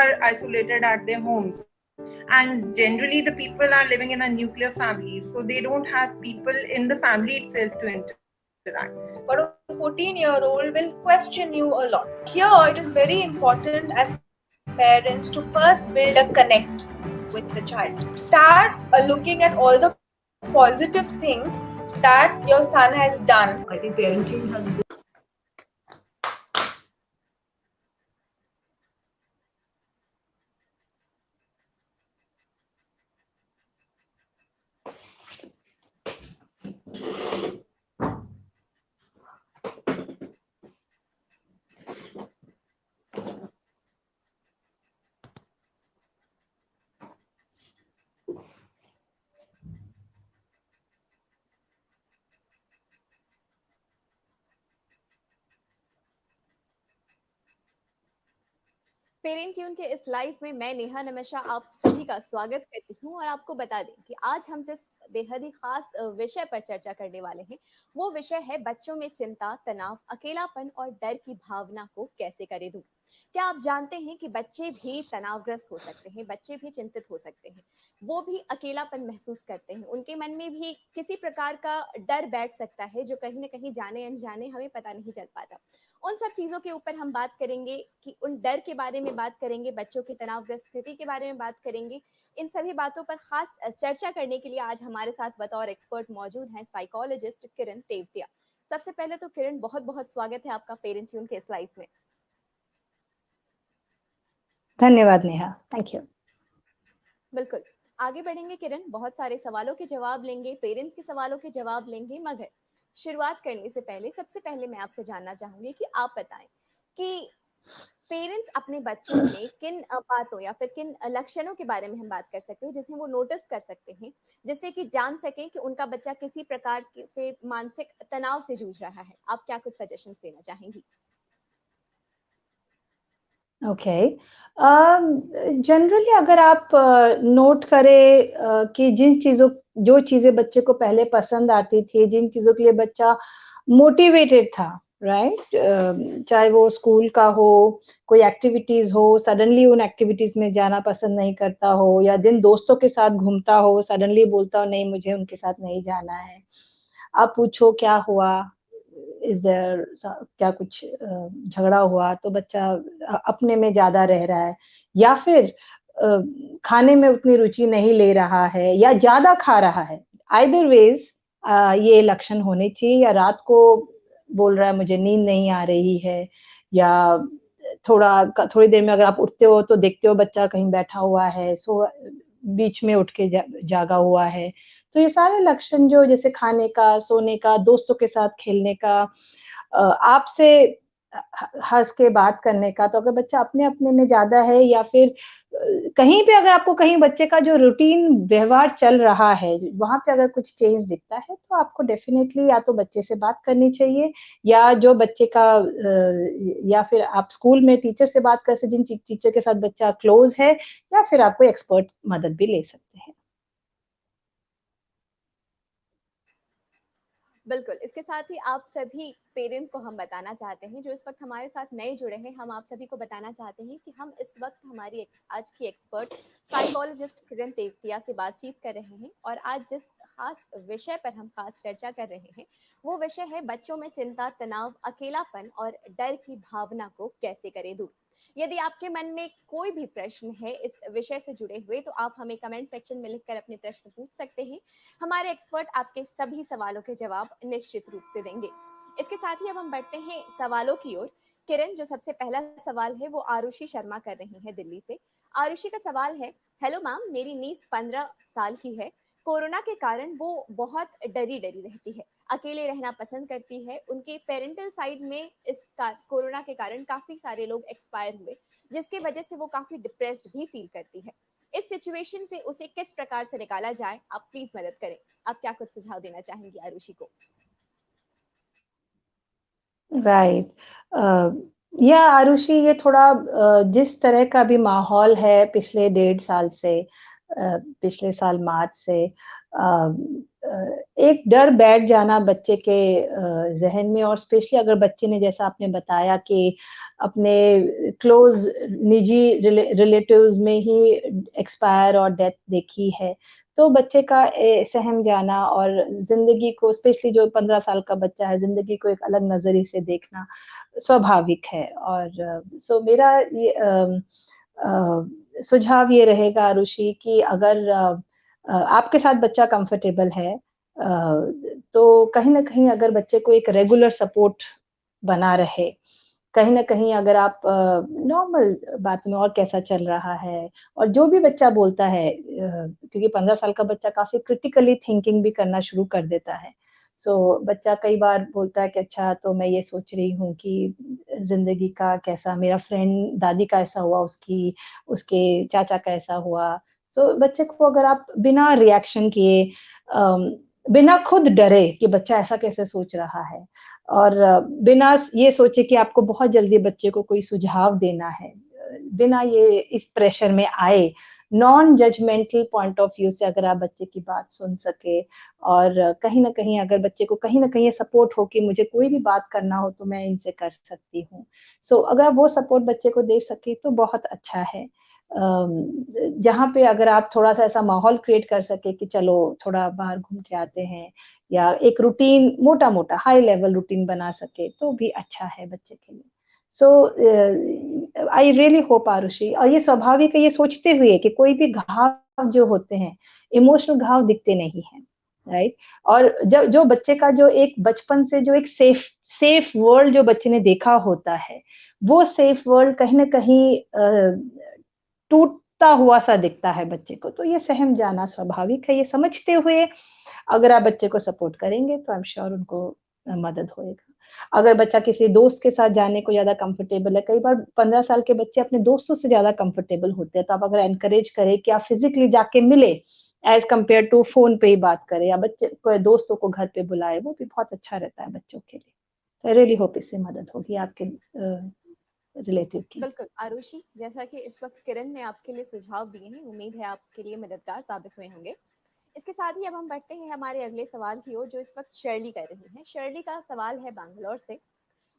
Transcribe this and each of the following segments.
are isolated at their homes. And generally, the people are living in a nuclear family, so they don't have people in the family itself to interact. But a 14-year-old will question you a lot. Here, it is very important as parents to first build a connect with the child. Start looking at all the positive things that your son has done. I think parenting has this parent tune के इस live में मैं नेहा नमेशा आप सभी का स्वागत करती हूँ और आपको बता दें कि आज हम जिस बेहद ही खास विषय पर चर्चा करने वाले हैं वो विषय है बच्चों में चिंता, तनाव, अकेलापन और डर की भावना को कैसे करें दूर। क्या आप जानते हैं कि बच्चे भी तनावग्रस्त हो सकते हैं, बच्चे भी चिंतित हो सकते हैं, वो भी अकेलापन महसूस करते हैं, उनके मन में भी किसी प्रकार का डर बैठ सकता है जो कहीं ना कहीं जाने अनजाने हमें पता नहीं चल पाता। उन सब चीजों के ऊपर हम बात करेंगे कि उन डर के बारे में बात करेंगे, बच्चों की तनावग्रस्त स्थिति के बारे में बात करेंगे। इन सभी बातों पर खास चर्चा करने के लिए आज हमारे साथ बतौर एक्सपर्ट मौजूद हैं साइकोलॉजिस्ट किरण तेवतिया। सबसे पहले तो किरण बहुत बहुत स्वागत है आपका पेरेंट ट्यून के इस लाइव में। धन्यवाद नेहा, थैंक यू। बिल्कुल, आगे बढ़ेंगे किरण, बहुत सारे सवालों के जवाब लेंगे, पेरेंट्स के सवालों के जवाब लेंगे, मगर शुरुआत करने से पहले सबसे पहले मैं आपसे जानना चाहूंगी कि आप बताएं कि पेरेंट्स अपने बच्चों में किन बातों या फिर किन लक्षणों के बारे में हम बात कर सकते हैं जिसे वो नोटिस कर सकते हैं, जिससे कि जान सकें कि उनका बच्चा किसी प्रकार से मानसिक तनाव से जूझ रहा है। आप क्या कुछ सजेशंस देना चाहेंगी? ओके, जनरली अगर आप नोट करें कि जो चीजें बच्चे को पहले पसंद आती थी, जिन चीजों के लिए बच्चा मोटिवेटेड था, राइट, चाहे वो स्कूल का हो, कोई एक्टिविटीज हो, सडनली उन एक्टिविटीज में जाना पसंद नहीं करता हो, या जिन दोस्तों के साथ घूमता हो सडनली बोलता हो नहीं मुझे उनके साथ नहीं जाना है। आप पूछो क्या हुआ, क्या कुछ झगड़ा हुआ, तो बच्चा अपने में ज्यादा रह रहा है, या फिर खाने में उतनी रुचि नहीं ले रहा है या ज्यादा खा रहा है। आइदर वेज ये लक्षण होने चाहिए, या रात को बोल रहा है मुझे नींद नहीं आ रही है, या थोड़ी देर में अगर आप उठते हो तो देखते हो बच्चा कहीं बैठा हुआ है, सो बीच में उठ के जागा हुआ है। तो ये सारे लक्षण जो जैसे खाने का, सोने का, दोस्तों के साथ खेलने का, आपसे हंस के बात करने का, तो अगर बच्चा अपने में ज्यादा है, या फिर कहीं पे अगर आपको कहीं बच्चे का जो रूटीन व्यवहार चल रहा है वहां पे अगर कुछ चेंज दिखता है तो आपको डेफिनेटली या तो बच्चे से बात करनी चाहिए, या जो बच्चे का या फिर आप स्कूल में टीचर से बात कर सकते, जिन टीचर के साथ बच्चा क्लोज है, या फिर आप कोई एक्सपर्ट मदद भी ले सकते हैं। बिल्कुल, इसके साथ ही आप सभी पेरेंट्स को हम बताना चाहते हैं जो इस वक्त हमारे साथ नए जुड़े हैं, हम आप सभी को बताना चाहते हैं कि हम इस वक्त हमारी आज की एक्सपर्ट साइकोलॉजिस्ट किरण तेवतिया से बातचीत कर रहे हैं और आज जिस खास विषय पर हम खास चर्चा कर रहे हैं वो विषय है बच्चों में चिंता, तनाव, अकेलापन और डर की भावना को कैसे करें दूर। यदि आपके मन में कोई भी प्रश्न है इस विषय से जुड़े हुए तो आप हमें कमेंट सेक्शन में लिखकर अपने प्रश्न पूछ सकते हैं। हमारे एक्सपर्ट आपके सभी सवालों के जवाब निश्चित रूप से देंगे। इसके साथ ही अब हम बढ़ते हैं सवालों की ओर। किरण, जो सबसे पहला सवाल है वो आरुषि शर्मा कर रही है दिल्ली से। आरुषि का सवाल है, हेलो मैम, मेरी नीस 15 साल की है। कोरोना के कारण वो बहुत डरी रहती है, अकेले रहना पसंद करती है। उनके पेरेंटल साइड में कोरोना के कारण काफी सारे लोग एक्सपायर हुए, जिसकी वजह से वो काफी डिप्रेस्ड भी फील करती है। इस सिचुएशन से उसे किस प्रकार से निकाला जाए, आप प्लीज मदद करें। आप क्या कुछ सुझाव देना चाहेंगी आरुषि को? राइट, या आरुषि, ये थोड़ा जिस तरह का भी माहौल है पिछले 1.5 साल से, पिछले साल मार्च से, एक डर बैठ जाना बच्चे के जहन में, और स्पेशली अगर बच्चे ने, जैसा आपने बताया कि अपने क्लोज निजी रिलेटिव्स में ही एक्सपायर और डेथ देखी है, तो बच्चे का सहम जाना और जिंदगी को, स्पेशली जो 15 साल का बच्चा है, जिंदगी को एक अलग नजरिए से देखना स्वाभाविक है। और सो मेरा ये सुझाव ये रहेगा आरुषि कि अगर आपके साथ बच्चा कंफर्टेबल है, तो कहीं न कहीं अगर बच्चे को एक रेगुलर सपोर्ट बना रहे, कहीं न कहीं अगर आप नॉर्मल बात में और कैसा चल रहा है, और जो भी बच्चा बोलता है, क्योंकि 15 साल का बच्चा काफ़ी क्रिटिकली थिंकिंग भी करना शुरू कर देता है। सो बच्चा कई बार बोलता है कि अच्छा, तो मैं ये सोच रही हूँ कि ज़िंदगी का कैसा, मेरा फ्रेंड दादी का ऐसा हुआ, उसके चाचा का ऐसा हुआ। सो बच्चे को अगर आप बिना रिएक्शन किए, बिना खुद डरे कि बच्चा ऐसा कैसे सोच रहा है, और बिना ये सोचे कि आपको बहुत जल्दी बच्चे को कोई सुझाव देना है, बिना ये इस प्रेशर में आए, non judgmental point of view से अगर आप बच्चे की बात सुन सके, और कहीं न कहीं अगर बच्चे को कहीं न कहीं ये सपोर्ट हो कि मुझे कोई भी बात करना हो तो मैं इनसे कर सकती हूँ। सो अगर आप वो सपोर्ट बच्चे को दे सके तो बहुत अच्छा है। जहाँ पे अगर आप थोड़ा-सा ऐसा माहौल क्रिएट कर सके कि चलो थोड़ा बाहर घूम के आते हैं, या एक रूटीन, मोटा-मोटा हाई लेवल रूटीन बना सके, तो भी अच्छा है बच्चे के लिए। सो आई रियली होप आरुषि, और ये स्वाभाविक है ये सोचते हुए कि कोई भी घाव जो होते हैं, इमोशनल घाव दिखते नहीं हैं, राइट? और जब जो बच्चे का जो एक बचपन से जो एक सेफ वर्ल्ड जो बच्चे ने देखा होता है, वो सेफ वर्ल्ड कहीं न कहीं टूटता हुआ सा दिखता है बच्चे को, तो ये सहम जाना स्वाभाविक है। ये समझते हुए अगर आप बच्चे को सपोर्ट करेंगे तो आई एम श्योर उनको मदद होएगा। अगर बच्चा किसी दोस्त के साथ जाने को ज़्यादा कंफर्टेबल है, कई बार 15 साल के बच्चे अपने दोस्तों से ज़्यादा कंफर्टेबल होते हैं, तो आप अगर एनकरेज करें कि आप फिज़िकली जाके मिले एज़ कंपेयर टू फ़ोन पे ही बात करें, या बच्चे को, दोस्तों को घर पे बुलाएँ, वो भी बहुत अच्छा रहता है बच्चों के लिए। तो आई रियली होप इससे मदद होगी आपके रिलेटिव की। बिल्कुल आरुषि, जैसा कि इस वक्त किरण ने आपके लिए सुझाव दिए हैं, उम्मीद है आपके लिए मददगार साबित हुए होंगे। इसके साथ ही अब हम बढ़ते हैं हमारे अगले सवाल की ओर, जो इस वक्त शर्ली कर रही हैं। शर्ली का सवाल है बैंगलोर से।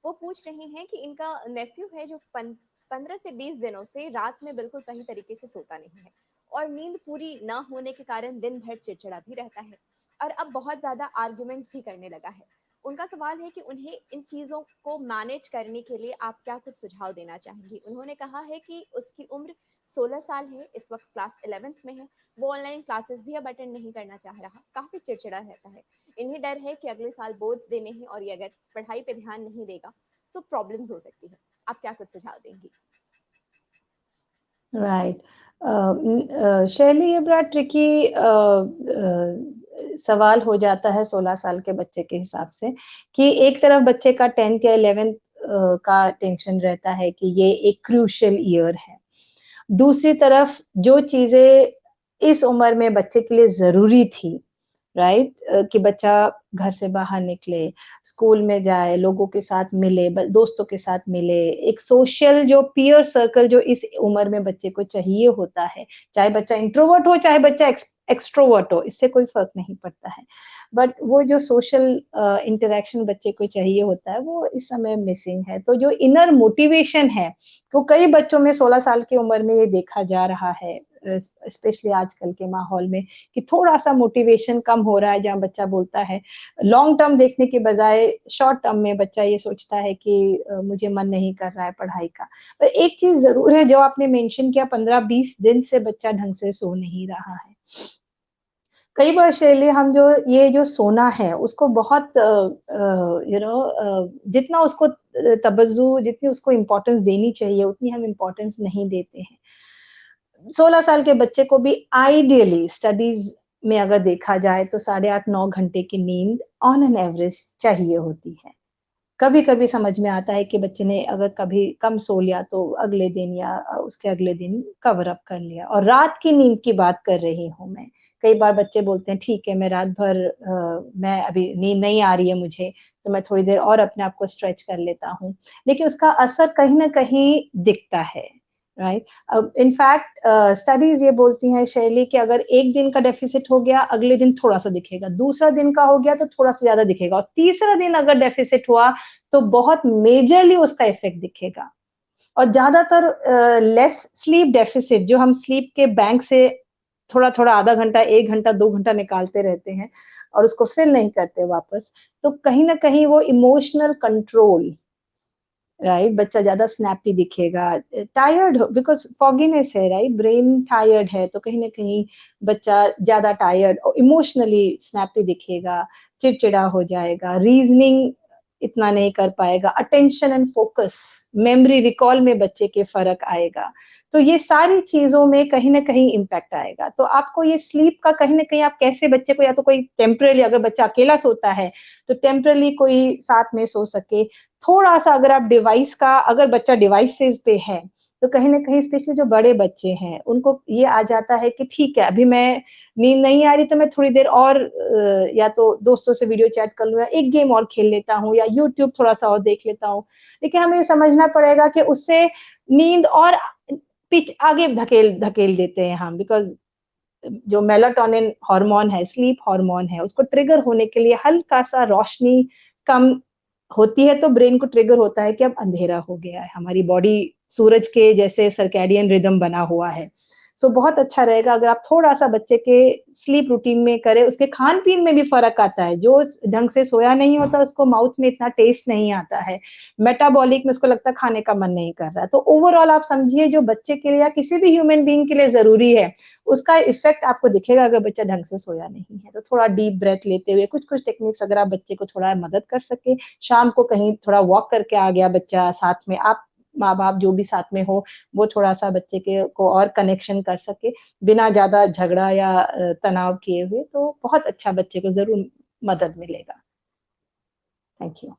वो पूछ रही हैं कि इनका नेफ्यू है जो 15 से 20 दिनों से रात में बिल्कुल सही तरीके से सोता नहीं है, और नींद पूरी ना होने के कारण दिन भर चिड़चिड़ा भी रहता है, और अब बहुत ज्यादा आर्ग्यूमेंट्स भी करने लगा है। उनका सवाल है कि उन्हें इन चीजों को मैनेज करने के लिए आप क्या कुछ सुझाव देना चाहेंगी। उन्होंने कहा है कि उसकी उम्र 16 साल है, इस वक्त क्लास 11th में है, वो ऑनलाइन क्लासेस भी अब अटेंड नहीं करना चाह रहा, काफी चिड़चिड़ा रहता है। इन्हें डर है कि अगले साल बोर्ड्स देने हैं, और ये अगर पढ़ाई पे ध्यान नहीं देगा तो प्रॉब्लम्स हो सकती है। आप क्या कुछ सुझाव देंगी? राइट। शैली, ये बड़ा ट्रिकी सवाल हो जाता है 16 साल के बच्चे के हिसाब से, कि एक तरफ बच्चे का 10th या 11th का टेंशन रहता है कि ये एक क्रूशियल ईयर है। दूसरी तरफ जो चीज़ें इस उम्र में बच्चे के लिए ज़रूरी थी, राइट? कि बच्चा घर से बाहर निकले, स्कूल में जाए, लोगों के साथ मिले, दोस्तों के साथ मिले, एक सोशल जो पीयर सर्कल जो इस उम्र में बच्चे को चाहिए होता है, चाहे बच्चा इंट्रोवर्ट हो, चाहे बच्चा एक्सट्रोवर्ट हो, इससे कोई फर्क नहीं पड़ता है। बट वो जो सोशल इंटरेक्शन बच्चे को चाहिए होता है, वो इस समय मिसिंग है। तो जो इनर मोटिवेशन है, तो कई बच्चों में 16 साल की उम्र में ये देखा जा रहा है, स्पेशली आजकल के माहौल में, कि थोड़ा-सा मोटिवेशन कम हो रहा है, जहाँ बच्चा बोलता है, लॉन्ग टर्म देखने के बजाय शॉर्ट टर्म में बच्चा ये सोचता है कि मुझे मन नहीं कर रहा है पढ़ाई का। पर एक चीज़ ज़रूर है जो आपने मेंशन किया, 15-20 दिन से बच्चा ढंग से सो नहीं रहा है। कई बार शैली, हम जो सोना है उसको बहुत जितना उसको तवज्जो, जितनी उसको इम्पोर्टेंस देनी चाहिए, उतनी हम इम्पोर्टेंस नहीं देते हैं। 16 साल के बच्चे को भी आइडियली स्टडीज में अगर देखा जाए तो 8.5-9 घंटे की नींद ऑन एन एवरेज चाहिए होती है। कभी-कभी समझ में आता है कि बच्चे ने अगर कभी कम सो लिया तो अगले दिन या उसके अगले दिन कवर अप कर लिया, और रात की नींद की बात कर रही हूँ मैं। कई बार बच्चे बोलते हैं ठीक है, मैं रात भर मैं अभी नींद नहीं आ रही है मुझे, तो मैं थोड़ी देर और अपने आप को स्ट्रेच कर लेता हूँ। लेकिन उसका असर कहीं न कहीं दिखता है। राइट। इनफैक्ट स्टडीज ये बोलती हैं शैली कि अगर एक दिन का डेफिसिट हो गया, अगले दिन थोड़ा सा दिखेगा, दूसरा दिन का हो गया तो थोड़ा सा ज्यादा दिखेगा, और तीसरा दिन अगर डेफिसिट हुआ तो बहुत मेजरली उसका इफेक्ट दिखेगा। और ज्यादातर लेस स्लीप डेफिसिट, जो हम स्लीप के बैंक से थोड़ा थोड़ा आधा घंटा, 1 घंटा, 2 घंटा निकालते रहते हैं और उसको फिल नहीं करते वापस, तो कहीं ना कहीं वो इमोशनल कंट्रोल, राइट, बच्चा ज्यादा स्नैपी दिखेगा, टायर्ड, बिकॉज फॉगीनेस है, राइट, ब्रेन टायर्ड है, तो कहीं ना कहीं बच्चा ज्यादा टायर्ड और इमोशनली स्नैपी दिखेगा, चिड़चिड़ा हो जाएगा, रीजनिंग इतना नहीं कर पाएगा, attention and focus, memory recall में बच्चे के फर्क आएगा। तो ये सारी चीजों में कहीं ना कहीं इम्पैक्ट आएगा। तो आपको ये स्लीप का कहीं ना कहीं आप कैसे बच्चे को, या तो कोई टेम्पररी, अगर बच्चा अकेला सोता है तो टेम्पररी कोई साथ में सो सके, थोड़ा सा अगर आप डिवाइस का, अगर बच्चा डिवाइसेस पे है तो कहीं ना कहीं स्पेशली जो बड़े बच्चे हैं उनको ये आ जाता है कि ठीक है अभी मैं नींद नहीं आ रही तो मैं थोड़ी देर और या तो दोस्तों से वीडियो चैट कर लूँ, या एक गेम और खेल लेता हूँ, या यूट्यूब थोड़ा सा और देख लेता हूँ। लेकिन हमें ये समझना पड़ेगा कि उससे नींद और पिच आगे धकेल धकेल देते हैं हम, बिकॉज जो मेलाटोनिन हार्मोन है, स्लीप हार्मोन है, उसको ट्रिगर होने के लिए हल्का सा रोशनी कम होती है तो ब्रेन को ट्रिगर होता है कि अब अंधेरा हो गया है, हमारी बॉडी सूरज के जैसे सर्कैडियन रिदम बना हुआ है। सो बहुत अच्छा रहेगा अगर आप थोड़ा सा बच्चे के स्लीप रूटीन में करें। उसके खान पीन में भी फर्क आता है, जो ढंग से सोया नहीं होता उसको माउथ में इतना टेस्ट नहीं आता है, मेटाबॉलिक में उसको लगता है खाने का मन नहीं कर रहा है। तो ओवरऑल आप समझिए जो बच्चे के लिए या किसी भी ह्यूमन बीइंग के लिए जरूरी है उसका इफेक्ट आपको दिखेगा अगर बच्चा ढंग से सोया नहीं है। तो थोड़ा डीप ब्रेथ लेते हुए कुछ कुछ टेक्निक्स अगर आप बच्चे को थोड़ा मदद कर सके, शाम को कहीं थोड़ा वॉक करके आ गया बच्चा, साथ में आप माँ बाप जो भी साथ में हो वो थोड़ा सा बच्चे के को और कनेक्शन कर सके बिना ज्यादा झगड़ा या तनाव किए हुए, तो बहुत अच्छा बच्चे को जरूर मदद मिलेगा। Thank you.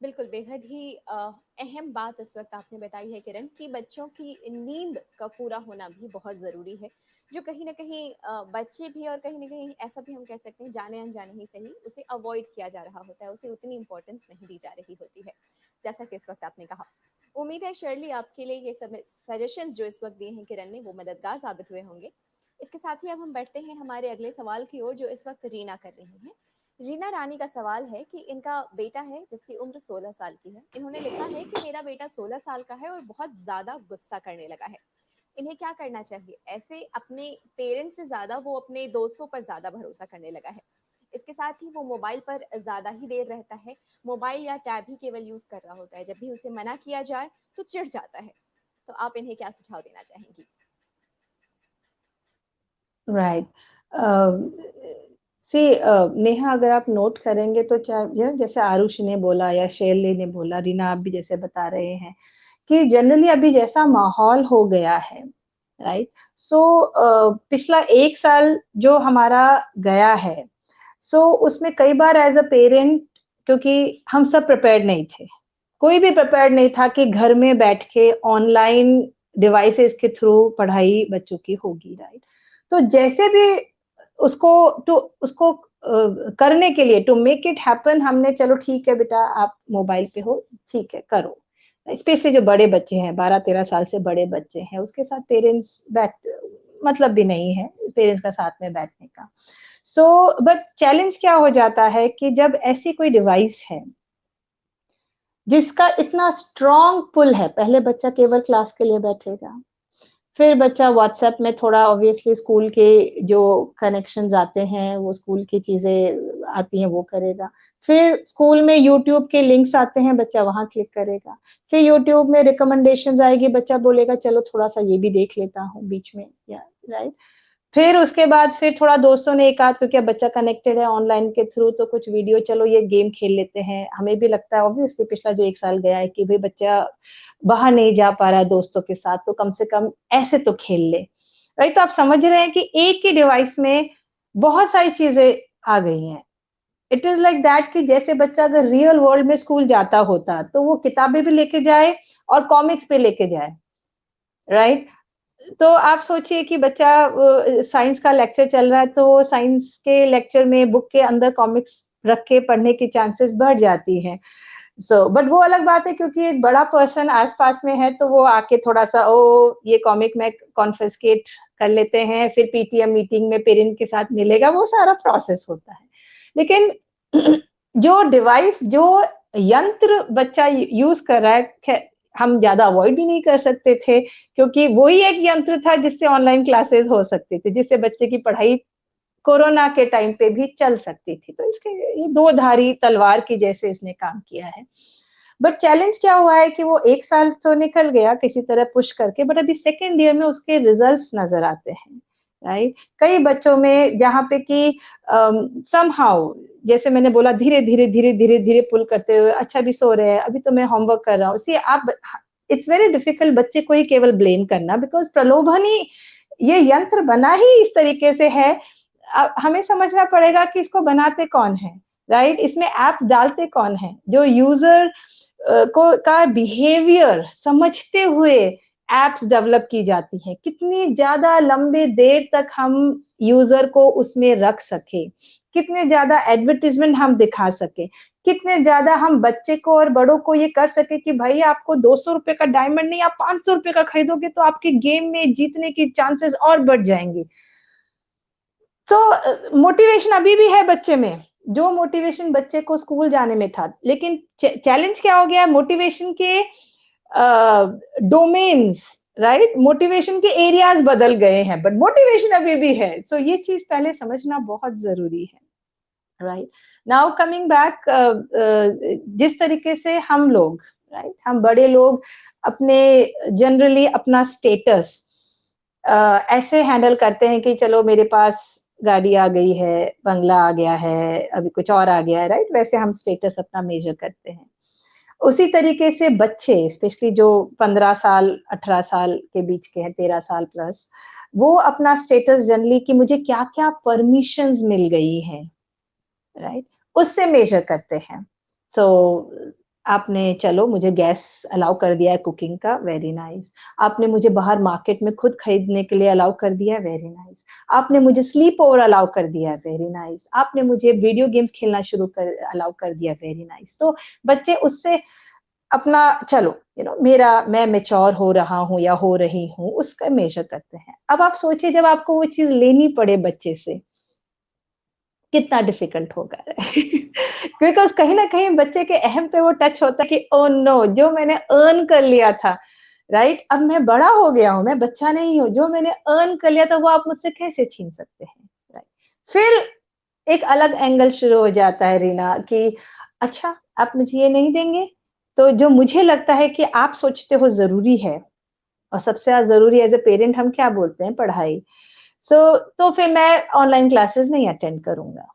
बिल्कुल, बेहद ही अहम बात इस वक्त आपने बताई है किरण, कि बच्चों की नींद का पूरा होना भी बहुत ज़रूरी है, जो कहीं ना कहीं बच्चे भी और कहीं ना कहीं ऐसा भी हम कह सकते हैं जाने अनजाने ही सही उसे अवॉइड किया जा रहा होता है, उसे उतनी इंपॉर्टेंस नहीं दी जा रही होती है, जैसा कि इस वक्त आपने कहा। उम्मीद है शर्ली आपके लिए ये सब सजेशंस जो इस वक्त दिए हैं किरण ने वो मददगार साबित हुए होंगे। इसके साथ ही अब हम बढ़ते हैं हमारे अगले सवाल की ओर, जो इस वक्त रीना कर रही हैं। रीना रानी का सवाल है कि इनका बेटा है जिसकी उम्र 16 साल की है। इन्होंने लिखा है कि मेरा बेटा 16 साल का है और बहुत ज्यादा गुस्सा करने लगा है, इन्हें क्या करना चाहिए? ऐसे अपने पेरेंट्स से ज्यादा वो अपने दोस्तों पर ज्यादा भरोसा करने लगा है। इसके साथ ही वो मोबाइल पर ज्यादा ही देर रहता है, मोबाइल या टैब ही केवल यूज कर रहा होता है, जब भी उसे मना किया जाए तो चिढ़ जाता है। तो आप इन्हें क्या सुझाव देना चाहेंगी? राइट। सी नेहा, अगर आप नोट करेंगे तो जैसे आरुषि ने बोला या शैली ने बोला, रीना आप भी जैसे बता रहे हैं कि जनरली अभी जैसा माहौल हो गया है, राइट, सो पिछला 1 साल जो हमारा गया है, सो उसमें कई बार एज अ पेरेंट, क्योंकि हम सब प्रिपेयर्ड नहीं थे, कोई भी प्रिपेयर्ड नहीं था कि घर में बैठ के ऑनलाइन डिवाइसेस के थ्रू पढ़ाई बच्चों की होगी, राइट। तो जैसे भी उसको करने के लिए, टू मेक इट हैपन, हमने चलो ठीक है बेटा आप मोबाइल पे हो, ठीक है करो। स्पेशली जो बड़े बच्चे हैं, 12-13 साल से बड़े बच्चे हैं, उसके साथ पेरेंट्स मतलब भी नहीं है पेरेंट्स का साथ में बैठने का। सो बट चैलेंज क्या हो जाता है कि जब ऐसी कोई डिवाइस है जिसका इतना स्ट्रॉन्ग पुल है, पहले बच्चा केवल क्लास के लिए बैठेगा, फिर बच्चा व्हाट्सएप में थोड़ा ऑब्वियसली स्कूल के जो कनेक्शंस आते हैं, वो स्कूल की चीजें आती हैं वो करेगा, फिर स्कूल में यूट्यूब के लिंक्स आते हैं, बच्चा वहां क्लिक करेगा, फिर यूट्यूब में रिकमेंडेशंस आएगी, बच्चा बोलेगा चलो थोड़ा सा ये भी देख लेता हूँ बीच में, या राइट। फिर उसके बाद फिर थोड़ा दोस्तों ने एक आध, क्योंकि अब बच्चा कनेक्टेड है ऑनलाइन के थ्रू, तो कुछ वीडियो, चलो ये गेम खेल लेते हैं। हमें भी लगता है ऑब्वियसली पिछला जो 1 साल गया है कि भाई बच्चा बाहर नहीं जा पा रहा है दोस्तों के साथ, तो कम से कम ऐसे तो खेल ले, राइट। तो आप समझ रहे हैं कि एक ही डिवाइस में बहुत सारी चीजें आ गई हैं। इट इज लाइक दैट कि जैसे बच्चा अगर रियल वर्ल्ड में स्कूल जाता होता तो वो किताबें भी लेके जाए और कॉमिक्स भी लेके जाए, राइट। तो आप सोचिए कि बच्चा साइंस का लेक्चर चल रहा है तो साइंस के लेक्चर में बुक के अंदर कॉमिक्स रख के पढ़ने की चांसेस बढ़ जाती हैं। बट वो अलग बात है, क्योंकि एक बड़ा पर्सन आसपास में है तो वो आके थोड़ा सा ये कॉमिक में कॉन्फिस्केट कर लेते हैं, फिर पीटीएम मीटिंग में पेरेंट के साथ मिलेगा, वो सारा प्रोसेस होता है। लेकिन जो डिवाइस, जो यंत्र बच्चा यूज कर रहा है, हम ज्यादा अवॉइड भी नहीं कर सकते थे, क्योंकि वही एक यंत्र था जिससे ऑनलाइन क्लासेस हो सकते थे, जिससे बच्चे की पढ़ाई कोरोना के टाइम पे भी चल सकती थी। तो इसके ये दो धारी तलवार की जैसे इसने काम किया है। बट चैलेंज क्या हुआ है कि वो 1 साल तो निकल गया किसी तरह पुश करके, बट अभी सेकेंड ईयर में उसके रिजल्ट्स नजर आते हैं, राइट। कई बच्चों में जहाँ पे कि समहाउ, जैसे मैंने बोला, धीरे धीरे धीरे धीरे धीरे पुल करते हुए, अच्छा भी सो रहे हैं, अभी तो मैं होमवर्क कर रहा हूँ। सी आप, इट्स वेरी डिफिकल्ट बच्चे को ही केवल ब्लेम करना, बिकॉज प्रलोभन ही, ये यंत्र बना ही इस तरीके से है। हमें समझना पड़ेगा कि इसको बनाते कौन है, राइट। इसमें एप्स डालते कौन है, जो यूजर को का बिहेवियर समझते हुए एप्स डेवलप की जाती है, कितनी ज्यादा लंबे देर तक हम यूजर को उसमें रख सके, कितने ज्यादा एडवर्टीजमेंट हम दिखा सके, कितने ज्यादा हम बच्चे को और बड़ों को ये कर सके कि भाई आपको 200 रुपए का डायमंड नहीं, आप 500 रुपए का खरीदोगे तो आपके गेम में जीतने की चांसेस और बढ़ जाएंगे। तो मोटिवेशन अभी भी है बच्चे में, जो मोटिवेशन बच्चे को स्कूल जाने में था। लेकिन चैलेंज क्या हो गया, मोटिवेशन के डोमेन्स, राइट, मोटिवेशन के एरियाज बदल गए हैं, बट मोटिवेशन अभी भी है। सो ये चीज पहले समझना बहुत जरूरी है, राइट। नाउ कमिंग बैक, जिस तरीके से हम लोग, राइट, हम बड़े लोग अपने जनरली अपना स्टेटस ऐसे हैंडल करते हैं कि चलो मेरे पास गाड़ी आ गई है, बंगला आ गया है, अभी कुछ और आ गया है, राइट। वैसे हम स्टेटस अपना मेजर करते हैं। उसी तरीके से बच्चे, स्पेशली जो 15 साल 18 साल के बीच के हैं, 13 साल प्लस, वो अपना स्टेटस जनरली कि मुझे क्या क्या परमिशंस मिल गई है, राइट, उससे मेजर करते हैं। सो आपने, चलो मुझे गैस अलाउ कर दिया है कुकिंग का, वेरी नाइस। आपने मुझे बाहर मार्केट में खुद खरीदने के लिए अलाउ कर दिया है, वेरी नाइस। आपने मुझे स्लीप ओवर अलाउ कर दिया है, वेरी नाइस। आपने मुझे वीडियो गेम्स खेलना अलाउ कर दिया, वेरी नाइस। तो बच्चे उससे अपना, चलो मैं मैच्योर हो रहा हूँ या हो रही हूँ, उसका मेजर करते हैं। अब आप सोचिए जब आपको वो चीज लेनी पड़े बच्चे से, कितना डिफिकल्ट होगा। बिकॉज कहीं ना कहीं बच्चे के अहम पे वो टच होता है कि ओ नो, जो मैंने अर्न कर लिया था, राइट, अब मैं बड़ा हो गया हूं, मैं बच्चा नहीं हूं, जो मैंने अर्न कर लिया था वो आप मुझसे कैसे छीन सकते हैं, राइट। फिर एक अलग एंगल शुरू हो जाता है रीना कि अच्छा आप मुझे ये नहीं देंगे, तो जो मुझे लगता है कि आप सोचते हो जरूरी है, और सबसे ज्यादा जरूरी एज ए पेरेंट हम क्या बोलते हैं, पढ़ाई। तो फिर मैं ऑनलाइन क्लासेस नहीं अटेंड करूंगा।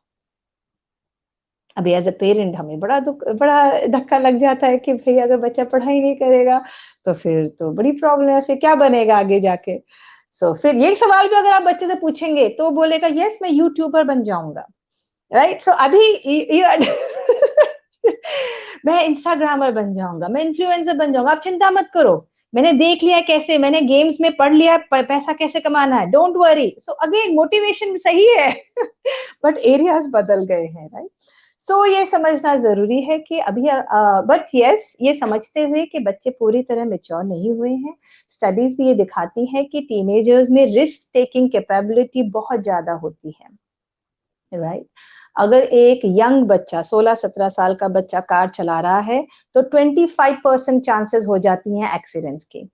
अभी एज अ पेरेंट हमें बड़ा धक्का लग जाता है कि भाई अगर बच्चा पढ़ाई नहीं करेगा तो फिर तो बड़ी प्रॉब्लम है, फिर क्या बनेगा आगे जाके। फिर ये सवाल भी अगर आप बच्चे से पूछेंगे तो बोलेगा यस मैं यूट्यूबर बन जाऊंगा, राइट। सो अभी मैं इंस्टाग्रामर बन जाऊंगा, मैं इन्फ्लुएंसर बन जाऊंगा। आप चिंता मत करो, मैंने देख लिया कैसे, मैंने गेम्स में पढ़ लिया पैसा कैसे कमाना है, don't worry. So again motivation सही है बट एरियाज बदल गए हैं, राइट। ये समझना जरूरी है कि अभी बट यस, ये समझते हुए कि बच्चे पूरी तरह मैच्योर नहीं हुए हैं। स्टडीज भी ये दिखाती है कि टीनेजर्स में रिस्क टेकिंग कैपेबिलिटी बहुत ज्यादा होती है, राइट। अगर एक यंग बच्चा 16-17 साल का बच्चा कार चला रहा है तो 25% चांसेस हो जाती हैं एक्सीडेंट्स की,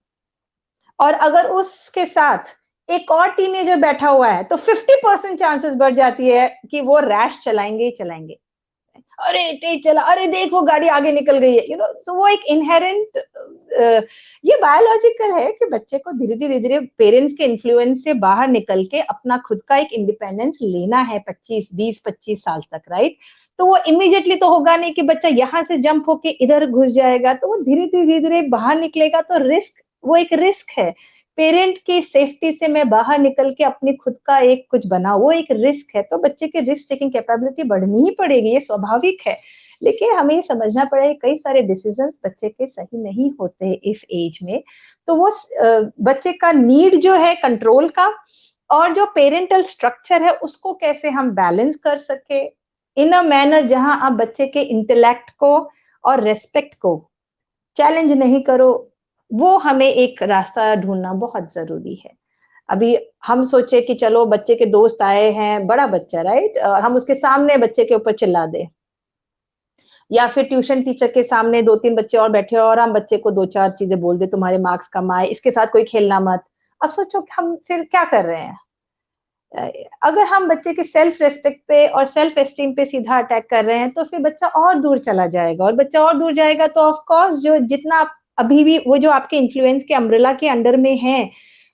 और अगर उसके साथ एक और टीनेजर बैठा हुआ है तो 50% चांसेस बढ़ जाती है कि वो रैश चलाएंगे ही चलाएंगे। अरे तेज चला, अरे देख वो गाड़ी आगे निकल गई है, सो वो एक इनहेरेंट, ये बायोलॉजिकल है कि बच्चे को धीरे धीरे धीरे पेरेंट्स के इन्फ्लुएंस से बाहर निकल के अपना खुद का एक इंडिपेंडेंस लेना है 20-25 साल तक, राइट। तो वो इमीडिएटली तो होगा नहीं कि बच्चा यहाँ से जंप होके इधर घुस जाएगा, तो वो धीरे धीरे धीरे बाहर निकलेगा। तो रिस्क, वो एक रिस्क है। पेरेंट की सेफ्टी से मैं बाहर निकल के अपनी खुद का एक कुछ बना, वो एक रिस्क है। तो बच्चे की रिस्क टेकिंग कैपेबिलिटी बढ़नी ही पड़ेगी, ये स्वाभाविक है। लेकिन हमें ये समझना पड़ेगा कई सारे डिसीजंस बच्चे के सही नहीं होते इस एज में। तो वो बच्चे का नीड जो है कंट्रोल का, और जो पेरेंटल स्ट्रक्चर है उसको कैसे हम बैलेंस कर सके इन अ मैनर जहां आप बच्चे के इंटेलेक्ट को और रेस्पेक्ट को चैलेंज नहीं करो, वो हमें एक रास्ता ढूंढना बहुत जरूरी है। अभी हम सोचे कि चलो बच्चे के दोस्त आए हैं, बड़ा बच्चा राइट, और हम उसके सामने बच्चे के ऊपर चिल्ला दें, या फिर ट्यूशन टीचर के सामने 2-3 बच्चे और बैठे हो और हम बच्चे को 2-4 चीजें बोल दे, तुम्हारे मार्क्स कम आए, इसके साथ कोई खेलना मत। अब सोचो कि हम फिर क्या कर रहे हैं? अगर हम बच्चे के सेल्फ रिस्पेक्ट पे और सेल्फ एस्टीम पे सीधा अटैक कर रहे हैं, तो फिर बच्चा और दूर चला जाएगा, और बच्चा और दूर जाएगा तो ऑफ कोर्स जो जितना आप अभी भी वो जो आपके इन्फ्लुएंस के अम्ब्रेला के अंडर में है,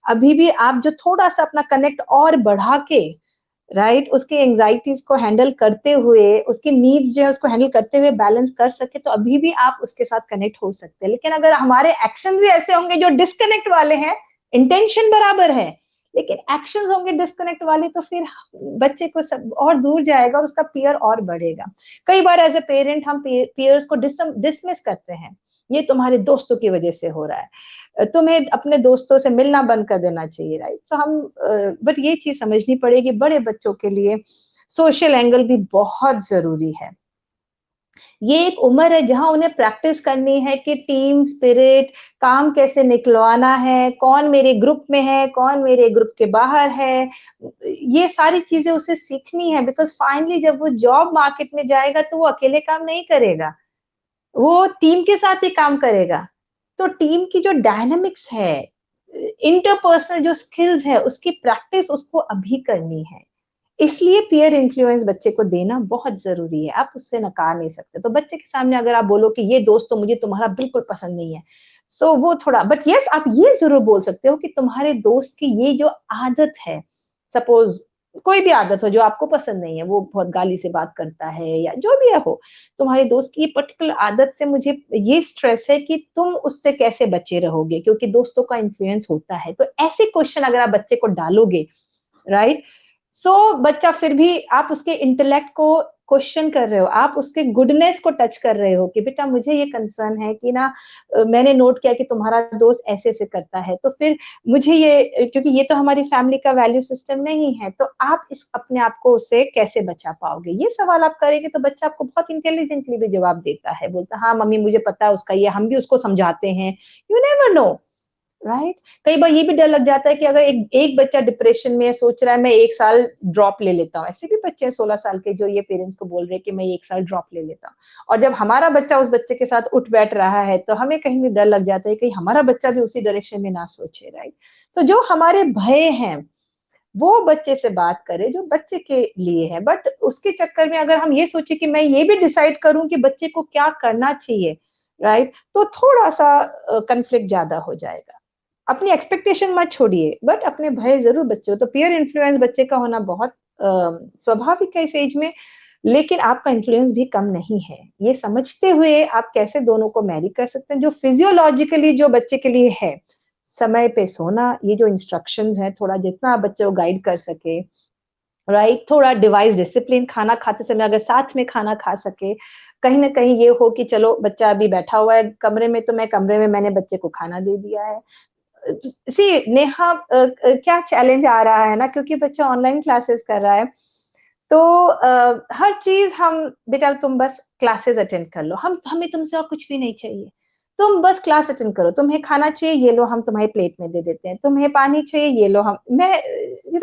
अभी भी आप जो थोड़ा-सा अपना कनेक्ट और बढ़ा के राइट, उसके एंग्जाइटीज को हैंडल करते हुए, उसकी नीड्स जो है उसको हैंडल करते हुए बैलेंस कर सके, तो अभी भी आप उसके साथ कनेक्ट हो सकते हैं। लेकिन अगर हमारे एक्शंस ही ऐसे होंगे जो डिस्कनेक्ट वाले हैं, इंटेंशन बराबर है लेकिन एक्शंस होंगे डिस्कनेक्ट वाले, तो फिर बच्चे को सब और दूर जाएगा और उसका फियर और बढ़ेगा। कई बार एज ए पेरेंट हम पियर्स को डिसमिस करते हैं, ये तुम्हारे दोस्तों की वजह से हो रहा है, तुम्हें अपने दोस्तों से मिलना बंद कर देना चाहिए राइट। तो हम बट ये चीज समझनी पड़ेगी, बड़े बच्चों के लिए सोशल एंगल भी बहुत जरूरी है। ये एक उम्र है जहां उन्हें प्रैक्टिस करनी है कि टीम स्पिरिट, काम कैसे निकलवाना है, कौन मेरे ग्रुप में है, कौन मेरे ग्रुप के बाहर है, ये सारी चीजें उसे सीखनी है। बिकॉज फाइनली जब वो जॉब मार्केट में जाएगा तो वो अकेले काम नहीं करेगा, वो टीम के साथ ही काम करेगा। तो टीम की जो डायनामिक्स है, इंटरपर्सनल जो स्किल्स है, उसकी प्रैक्टिस उसको अभी करनी है। इसलिए पीयर इन्फ्लुएंस बच्चे को देना बहुत जरूरी है, आप उससे नकार नहीं सकते। तो बच्चे के सामने अगर आप बोलो कि ये दोस्त तो मुझे तुम्हारा बिल्कुल पसंद नहीं है, सो वो थोड़ा, बट यस आप ये जरूर बोल सकते हो कि तुम्हारे दोस्त की ये जो आदत है, सपोज कोई भी आदत हो जो आपको पसंद नहीं है, वो बहुत गाली से बात करता है या जो भी है हो, तुम्हारे दोस्त की ये पर्टिकुलर आदत से मुझे ये स्ट्रेस है कि तुम उससे कैसे बचे रहोगे, क्योंकि दोस्तों का इन्फ्लुएंस होता है। तो ऐसे क्वेश्चन अगर आप बच्चे को डालोगे राइट, सो बच्चा फिर भी आप उसके इंटेलेक्ट को क्वेश्चन कर रहे हो, आप उसके गुडनेस को टच कर रहे हो कि बेटा मुझे ये कंसर्न है कि ना मैंने नोट किया कि तुम्हारा दोस्त ऐसे ऐसे करता है, तो फिर मुझे ये, क्योंकि ये तो हमारी फैमिली का वैल्यू सिस्टम नहीं है, तो आप इस अपने आप को उससे कैसे बचा पाओगे, ये सवाल आप करेंगे तो बच्चा आपको बहुत इंटेलिजेंटली भी जवाब देता है, बोलता हाँ मम्मी मुझे पता है उसका ये, हम भी उसको समझाते हैं। You never know right. कई बार ये भी डर लग जाता है कि अगर एक बच्चा डिप्रेशन में सोच रहा है मैं 1 साल ड्रॉप ले लेता हूँ, ऐसे भी बच्चे हैं 16 साल के जो ये पेरेंट्स को बोल रहे हैं कि मैं 1 साल ड्रॉप ले लेता हूँ, और जब हमारा बच्चा उस बच्चे के साथ उठ बैठ रहा है तो हमें कहीं भी डर लग जाता है कि हमारा बच्चा भी उसी डायरेक्शन में ना सोचे राइट। तो जो हमारे भय हैं वो बच्चे से बात करें जो बच्चे के लिए है, बट उसके चक्कर में अगर हम ये सोचे कि मैं ये भी डिसाइड करूं कि बच्चे को क्या करना चाहिए राइट, तो थोड़ा सा कन्फ्लिक्ट ज्यादा हो जाएगा। अपनी एक्सपेक्टेशन मत छोड़िए, बट अपने भय जरूर बच्चे हो। तो पीयर इन्फ्लुएंस बच्चे का होना बहुत स्वाभाविक है इस एज में, लेकिन आपका इन्फ्लुएंस भी कम नहीं है। ये समझते हुए आप कैसे दोनों को मैरी कर सकते हैं, जो फिजियोलॉजिकली जो बच्चे के लिए है, समय पे सोना, ये जो इंस्ट्रक्शंस हैं थोड़ा जितना आप बच्चे को गाइड कर सके राइट, थोड़ा डिवाइस डिसिप्लिन, खाना खाते समय अगर साथ में खाना खा सके, कहीं ना कहीं ये हो कि चलो बच्चा अभी बैठा हुआ है कमरे में तो मैं कमरे में मैंने बच्चे को खाना दे दिया है। सी नेहा, क्या चैलेंज आ रहा है ना, क्योंकि बच्चा ऑनलाइन क्लासेस कर रहा है, तो हर चीज हम, बेटा तुम बस क्लासेस अटेंड कर लो, हमें तुमसे और कुछ भी नहीं चाहिए, तुम बस क्लास अटेंड करो, तुम्हें खाना चाहिए ये लो हम तुम्हारी प्लेट में दे देते हैं, तुम्हें पानी चाहिए ये लो हम, मैं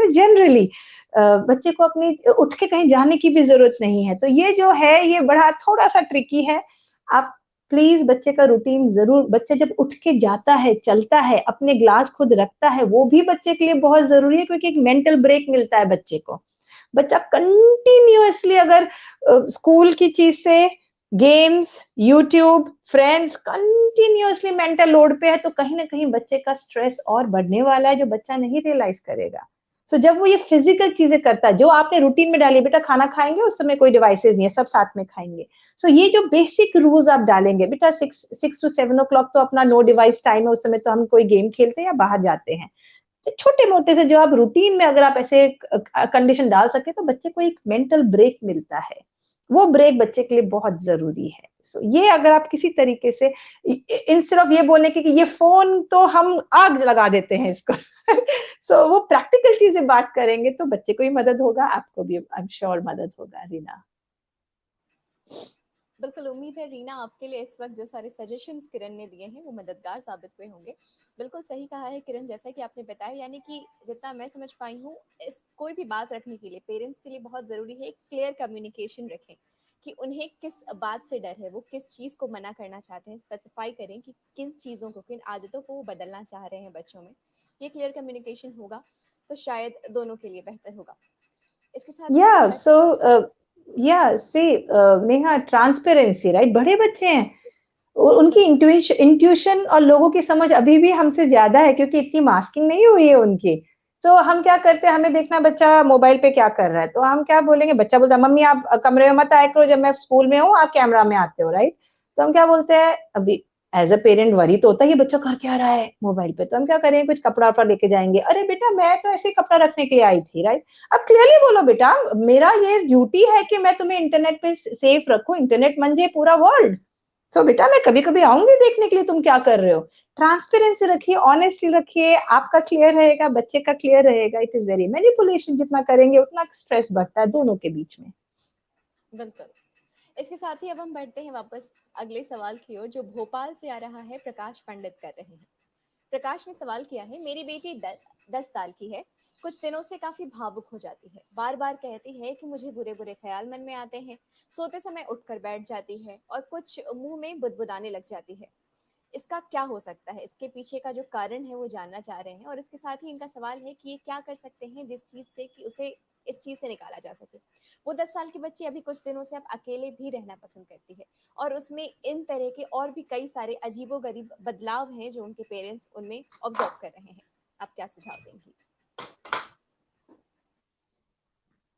जनरली बच्चे को अपनी उठ के कहीं जाने की भी जरूरत नहीं है। तो ये जो है ये बड़ा थोड़ा सा ट्रिकी है। आप प्लीज बच्चे का रूटीन जरूर, बच्चे जब उठ के जाता है, चलता है, अपने ग्लास खुद रखता है, वो भी बच्चे के लिए बहुत जरूरी है, क्योंकि एक मेंटल ब्रेक मिलता है बच्चे को। बच्चा कंटिन्यूअसली अगर स्कूल की चीज से, games, YouTube, friends, continuously mental load पे है, तो कहीं ना कहीं बच्चे का स्ट्रेस और बढ़ने वाला है, जो बच्चा नहीं रियलाइज करेगा। सो जब वो ये फिजिकल चीजें करता है जो आपने रूटीन में डाली, बेटा खाना खाएंगे उस समय कोई डिवाइसेस नहीं है, सब साथ में खाएंगे, सो ये जो बेसिक रूल्स आप डालेंगे, बेटा 6 to 7 o'clock तो अपना नो डिवाइस टाइम है, उस समय तो हम कोई गेम खेलते हैं या बाहर जाते हैं। तो छोटे मोटे से जो आप रूटीन में अगर आप ऐसे कंडीशन डाल सके तो बच्चे को एक मेंटल ब्रेक मिलता है, वो ब्रेक बच्चे के लिए बहुत जरूरी है। सो ये अगर आप किसी तरीके से, इंस्टेड ऑफ ये बोलने के कि ये फोन तो हम आग लगा देते हैं इसको सो वो प्रैक्टिकल चीजें बात करेंगे तो बच्चे को भी मदद होगा, आपको भी आई एम श्योर मदद होगा। रीना। बिल्कुल उम्मीद है रीना आपके लिए इस वक्त जो सारे सजेशंस किरण ने दिए हैं वो मददगार साबित हुए होंगे। बिल्कुल सही कहा है किरण, जैसा कि आपने बताया, यानी कि जितना मैं समझ पाई हूँ, इस कोई भी बात रखने के लिए पेरेंट्स के लिए बहुत जरूरी है क्लियर कम्युनिकेशन रखें कि उन्हें किस बात से डर है, वो किस चीज को मना करना चाहते हैं, स्पेसिफाई करें कि किन चीजों को, किन आदतों को वो बदलना चाह रहे हैं बच्चों में। ये क्लियर कम्युनिकेशन होगा तो शायद दोनों के लिए बेहतर होगा। इसके साथ ही हम Yeah, बढ़ते so हैं। yeah, see, Neha, transparency, right? बड़े बच्चे हैं, उनकी इंट्यूशन और लोगों की समझ अभी भी हमसे ज्यादा है, क्योंकि इतनी मास्किंग नहीं हुई है उनकी। तो हम क्या करते हैं, हमें देखना बच्चा मोबाइल पे क्या कर रहा है, तो हम क्या बोलेंगे, बच्चा बोलता है मम्मी आप कमरे में मत आया करो, जब मैं स्कूल में हूँ आप कैमरा में आते हो, राइट? तो हम क्या बोलते हैं, अभी एज अ पेरेंट वरी तो होता है ये बच्चा कर क्या रहा है मोबाइल पे, तो हम क्या करेंगे, कुछ कपड़ा वपड़ा लेके जाएंगे, अरे बेटा मैं तो ऐसे कपड़ा रखने के लिए आई थी, राइट? अब क्लियरली बोलो बेटा, मेरा ये ड्यूटी है कि मैं तुम्हें इंटरनेट पे सेफ रखूं, इंटरनेट मंजे पूरा वर्ल्ड। सो बेटा मैं कभी कभी आऊंगी देखने के लिए तुम क्या कर रहे हो। ट्रांसपेरेंसी रखिए, ऑनेस्टी रखिए, आपका क्लियर रहेगा, बच्चे का क्लियर रहेगा। इट इज वेरी, मैनिपुलेशन जितना करेंगे उतना स्ट्रेस बढ़ता है दोनों के बीच में। बिल्कुल। इसके साथ ही अब हम बढ़ते हैं वापस अगले सवाल की ओर, जो भोपाल से आ रहा है, प्रकाश पंडित कर रहे हैं। प्रकाश ने सवाल किया है, मेरी बेटी 10 साल की है, कुछ दिनों से काफी भावुक हो जाती है, बार बार कहती है कि मुझे बुरे बुरे ख्याल मन में आते हैं, सोते समय उठकर बैठ जाती है और कुछ मुंह में बुदबुदाने लग जाती है। इसका क्या हो सकता है, इसके पीछे का जो कारण है वो जानना चाह रहे हैं। और इसके साथ ही इनका सवाल है कि ये क्या कर सकते हैं जिस चीज से कि उसे इस चीज से निकाला जा सके। वो 10 साल की बच्ची अभी कुछ दिनों से अब अकेले भी रहना पसंद करती है, और उसमें इन तरह के और भी कई सारे अजीबोगरीब बदलाव हैं जो उनके पेरेंट्स उनमें ऑब्जर्व कर रहे हैं। आप क्या सुझाव देंगी?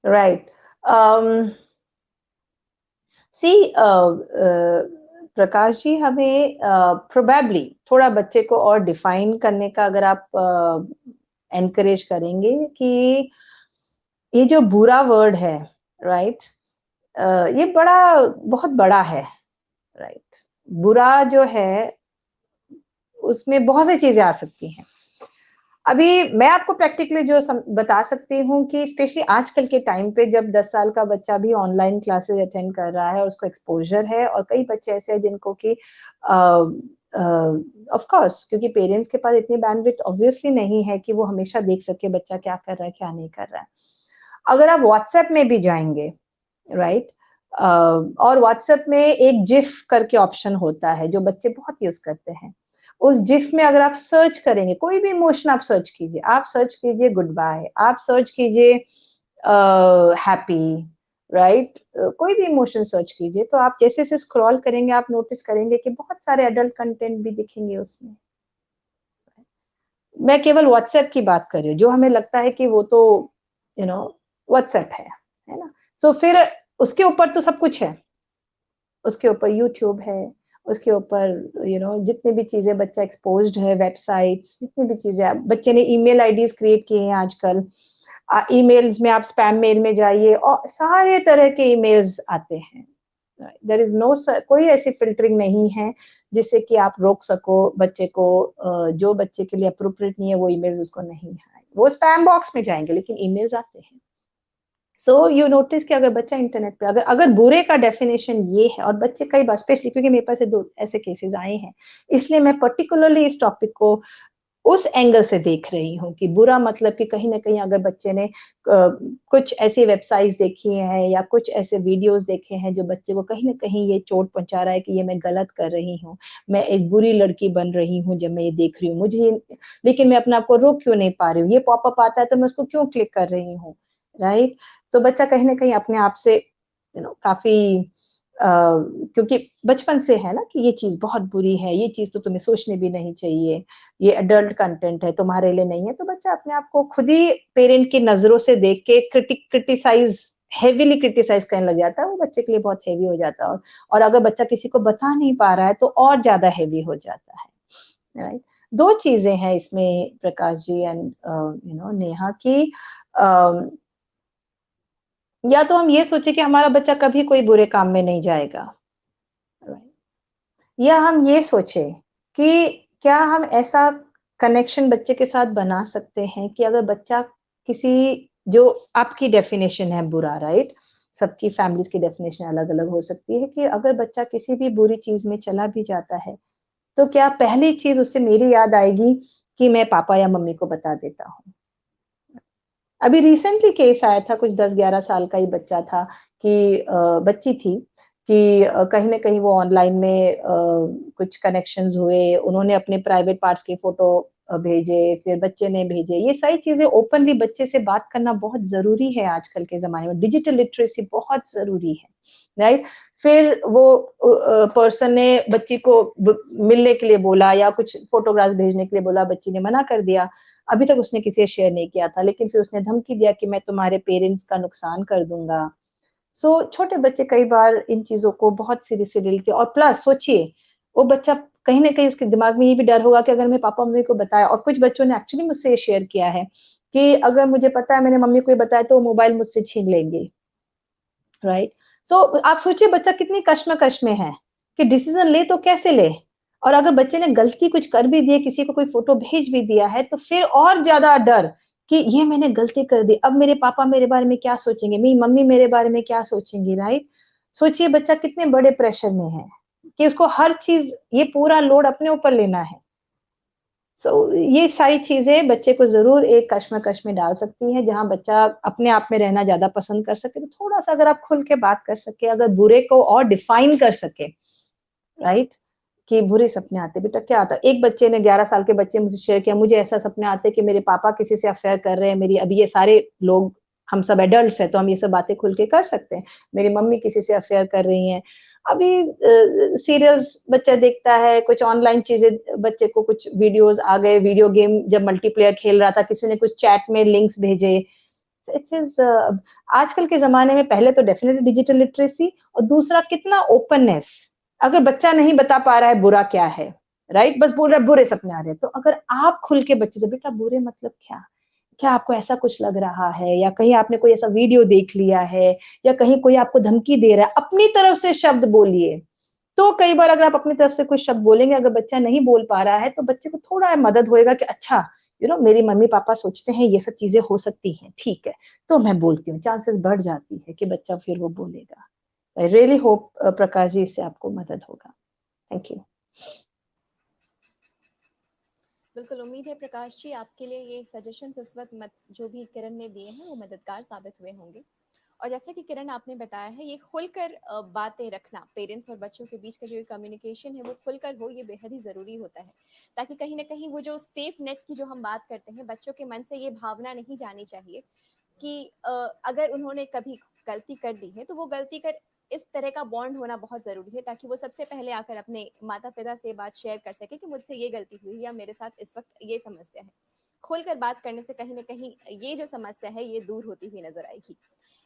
राइट, सी प्रकाश जी, हमें प्रोबेबली थोड़ा बच्चे को और डिफाइन करने का अगर आप एनकरेज करेंगे कि ये जो बुरा वर्ड है, राइट, ये बहुत बड़ा है, राइट? बुरा जो है उसमें बहुत सी चीजें आ सकती हैं। अभी मैं आपको प्रैक्टिकली जो बता सकती हूँ कि स्पेशली आजकल के टाइम पे जब 10 साल का बच्चा भी ऑनलाइन क्लासेस अटेंड कर रहा है और उसको एक्सपोजर है, और कई बच्चे ऐसे हैं जिनको कि ऑफ कोर्स क्योंकि पेरेंट्स के पास इतनी बैंडविड्थ ऑब्वियसली नहीं है कि वो हमेशा देख सके बच्चा क्या कर रहा है क्या नहीं कर रहा है। अगर आप व्हाट्सएप में भी जाएंगे, राइट, और व्हाट्सएप में एक जिफ करके ऑप्शन होता है जो बच्चे बहुत यूज करते हैं। उस जिफ में अगर आप सर्च करेंगे, कोई भी इमोशन आप सर्च कीजिए, आप सर्च कीजिए गुड बाय, आप सर्च कीजिए हैप्पी, राइट, कोई भी इमोशन सर्च कीजिए, तो आप जैसे जैसे स्क्रॉल करेंगे आप नोटिस करेंगे कि बहुत सारे एडल्ट कंटेंट भी दिखेंगे उसमें। मैं केवल व्हाट्सएप की बात कर रही हूँ, जो हमें लगता है कि वो तो व्हाट्सएप है ना। सो फिर उसके ऊपर तो सब कुछ है, उसके ऊपर यूट्यूब है, उसके ऊपर जितनी भी चीजें बच्चा एक्सपोज्ड है, वेबसाइट्स, जितनी भी चीजें, बच्चे ने ईमेल आईडीज क्रिएट किए हैं आजकल, ईमेल्स में आप स्पैम मेल में जाइए और सारे तरह के ईमेल्स आते हैं। देयर इज नो, कोई ऐसी फिल्टरिंग नहीं है जिससे कि आप रोक सको बच्चे को, जो बच्चे के लिए अप्रोप्रिएट नहीं है वो ईमेल्स उसको नहीं है, वो स्पैम बॉक्स में जाएंगे लेकिन ईमेल्स आते हैं। सो यू नोटिस कि अगर बच्चा इंटरनेट पे अगर बुरे का डेफिनेशन ये है, और बच्चे कई बार स्पेशली क्योंकि मेरे पास दो ऐसे केसेस आए हैं, इसलिए मैं पर्टिकुलरली इस टॉपिक को उस एंगल से देख रही हूँ कि बुरा मतलब कि कहीं ना कहीं अगर बच्चे ने कुछ ऐसी वेबसाइट्स देखी हैं या कुछ ऐसे वीडियोस देखे हैं जो बच्चे को कहीं ना कहीं ये चोट पहुंचा रहा है कि ये मैं गलत कर रही हूँ, मैं एक बुरी लड़की बन रही हूँ जब मैं ये देख रही हूँ, मुझे लेकिन मैं अपने आप को रोक क्यों नहीं पा रही हूँ, ये पॉपअप आता है तो मैं उसको क्यों क्लिक कर रही हूँ, राइट? तो बच्चा कहीं ना कहीं अपने आप से काफी क्योंकि बचपन से है ना कि ये चीज बहुत बुरी है, ये चीज तो तुम्हें सोचने भी नहीं चाहिए, ये एडल्ट कंटेंट है तुम्हारे लिए नहीं है, तो बच्चा अपने आप को खुद ही पेरेंट की नजरों से देख के हेवीली क्रिटिसाइज करने लग जाता है, वो बच्चे के लिए बहुत हेवी हो जाता है। और अगर बच्चा किसी को बता नहीं पा रहा है तो और ज्यादा हेवी हो जाता है, राइट? दो चीजें हैं इसमें प्रकाश जी एंड नेहा की, या तो हम ये सोचे कि हमारा बच्चा कभी कोई बुरे काम में नहीं जाएगा, या हम ये सोचे कि क्या हम ऐसा कनेक्शन बच्चे के साथ बना सकते हैं कि अगर बच्चा किसी, जो आपकी डेफिनेशन है बुरा, राइट, सबकी फैमिलीज की डेफिनेशन अलग अलग हो सकती है कि अगर बच्चा किसी भी बुरी चीज में चला भी जाता है तो क्या पहली चीज उससे मेरी याद आएगी कि मैं पापा या मम्मी को बता देता हूँ। अभी रिसेंटली केस आया था, कुछ 10-11 साल का ही बच्चा था कि बच्ची थी कि कहीं न कहीं वो ऑनलाइन में कुछ कनेक्शंस हुए, उन्होंने अपने प्राइवेट पार्ट्स की फ़ोटो भेजे, फिर बच्चे ने भेजे। ये सारी चीज़ें ओपनली बच्चे से बात करना बहुत ज़रूरी है आजकल के ज़माने में, डिजिटल लिटरेसी बहुत ज़रूरी है, राइट? फिर वो पर्सन ने बच्ची को मिलने के लिए बोला या कुछ फ़ोटोग्राफ्स भेजने के लिए बोला, बच्ची ने मना कर दिया। अभी तक उसने किसी से शेयर नहीं किया था, लेकिन फिर उसने धमकी दिया कि मैं तुम्हारे पेरेंट्स का नुकसान कर दूँगा। सो छोटे बच्चे कई बार इन चीज़ों को बहुत सीरियसली लेते हैं और प्लस सोचिए, वो बच्चा कहीं न कहीं उसके दिमाग में ये भी डर होगा कि अगर मैं पापा-मम्मी को बताया, और कुछ बच्चों ने एक्चुअली मुझसे ये शेयर किया है कि अगर मुझे पता है मैंने मम्मी को ये बताया तो वो मोबाइल मुझसे छीन लेंगे, राइट? सो आप सोचिए बच्चा कितनी कश्मकश में है कि डिसीज़न ले तो कैसे ले? और अगर बच्चे ने गलती कुछ कर भी दी है, किसी को कोई फ़ोटो भेज भी दिया है, तो फिर और ज़्यादा डर कि ये मैंने गलती कर दी, अब मेरे पापा मेरे बारे में क्या सोचेंगे? मेरी मम्मी मेरे बारे में क्या सोचेंगी, राइट? सोचिए बच्चा कितने बड़े प्रेशर में है कि उसको हर चीज़ ये पूरा लोड अपने ऊपर लेना है। सो ये सारी चीज़ें बच्चे को ज़रूर एक कश्मकश में डाल सकती हैं, जहाँ बच्चा अपने आप में रहना ज़्यादा पसंद कर सके, तो थोड़ा-सा अगर आप खुल के बात कर सके, अगर बुरे को और डिफाइन कर सके, राइट? कि बुरे सपने आते हैं, बेटा क्या आता है? एक बच्चे ने 11 साल के बच्चे मुझसे शेयर किया, मुझे ऐसा सपने आते हैं कि मेरे पापा किसी से अफेयर कर रहे हैं, मेरी अभी ये सारे लोग हम सब एडल्ट्स हैं, तो हम ये सब बातें खुल के कर सकते हैं। मेरी मम्मी किसी से अफेयर कर रही हैं। अभी सीरियल्स बच्चा देखता है, कुछ ऑनलाइन चीज़ें बच्चे को कुछ वीडियोज़ आ गए, वीडियो गेम जब मल्टीप्लेयर खेल रहा था, किसी ने कुछ चैट में लिंक्स भेजे। इट इज़ आजकल के ज़माने में पहले तो डेफिनिटली डिजिटल लिटरेसी और दूसरा कितना ओपननेस। अगर बच्चा नहीं बता पा रहा है बुरा क्या है, राइट? बस बोल रहा है बुरे सपने आ रहे हैं, तो अगर आप खुल के बच्चे से बेटा बुरे मतलब क्या? क्या आपको ऐसा कुछ लग रहा है या कहीं आपने कोई ऐसा वीडियो देख लिया है या कहीं कोई आपको धमकी दे रहा है, अपनी तरफ से शब्द बोलिए। तो कई बार अगर आप अपनी तरफ से कुछ शब्द बोलेंगे, अगर बच्चा नहीं बोल पा रहा है, तो बच्चे को थोड़ा मदद होएगा कि अच्छा, मेरी मम्मी-पापा सोचते हैं ये सब चीज़ें हो सकती हैं, ठीक है, तो मैं बोलती हूँ, चांसेस बढ़ जाती है कि बच्चा फिर वो बोलेगा। आई रियली होप प्रकाश जी इससे आपको मदद होगा। Thank you. बिल्कुल उम्मीद है प्रकाश जी आपके लिए ये सजेशंस इस वक्त जो भी किरण ने दिए हैं वो मददगार साबित हुए होंगे। और जैसे कि किरण आपने बताया है, ये खुलकर बातें रखना, पेरेंट्स और बच्चों के बीच का जो कम्युनिकेशन है वो खुलकर हो, ये बेहद ही ज़रूरी होता है, ताकि कहीं ना कहीं वो जो सेफ नेट की जो हम बात करते हैं, बच्चों के मन से ये भावना नहीं जानी चाहिए कि अगर उन्होंने कभी गलती कर दी है तो वो गलती कर, इस तरह का बॉन्ड होना बहुत ज़रूरी है ताकि वो सबसे पहले आकर अपने माता पिता से बात शेयर कर सके कि मुझसे ये गलती हुई या मेरे साथ इस वक्त ये समस्या है। खुलकर बात करने से कहीं ना कहीं ये जो समस्या है ये दूर होती हुई नजर आएगी।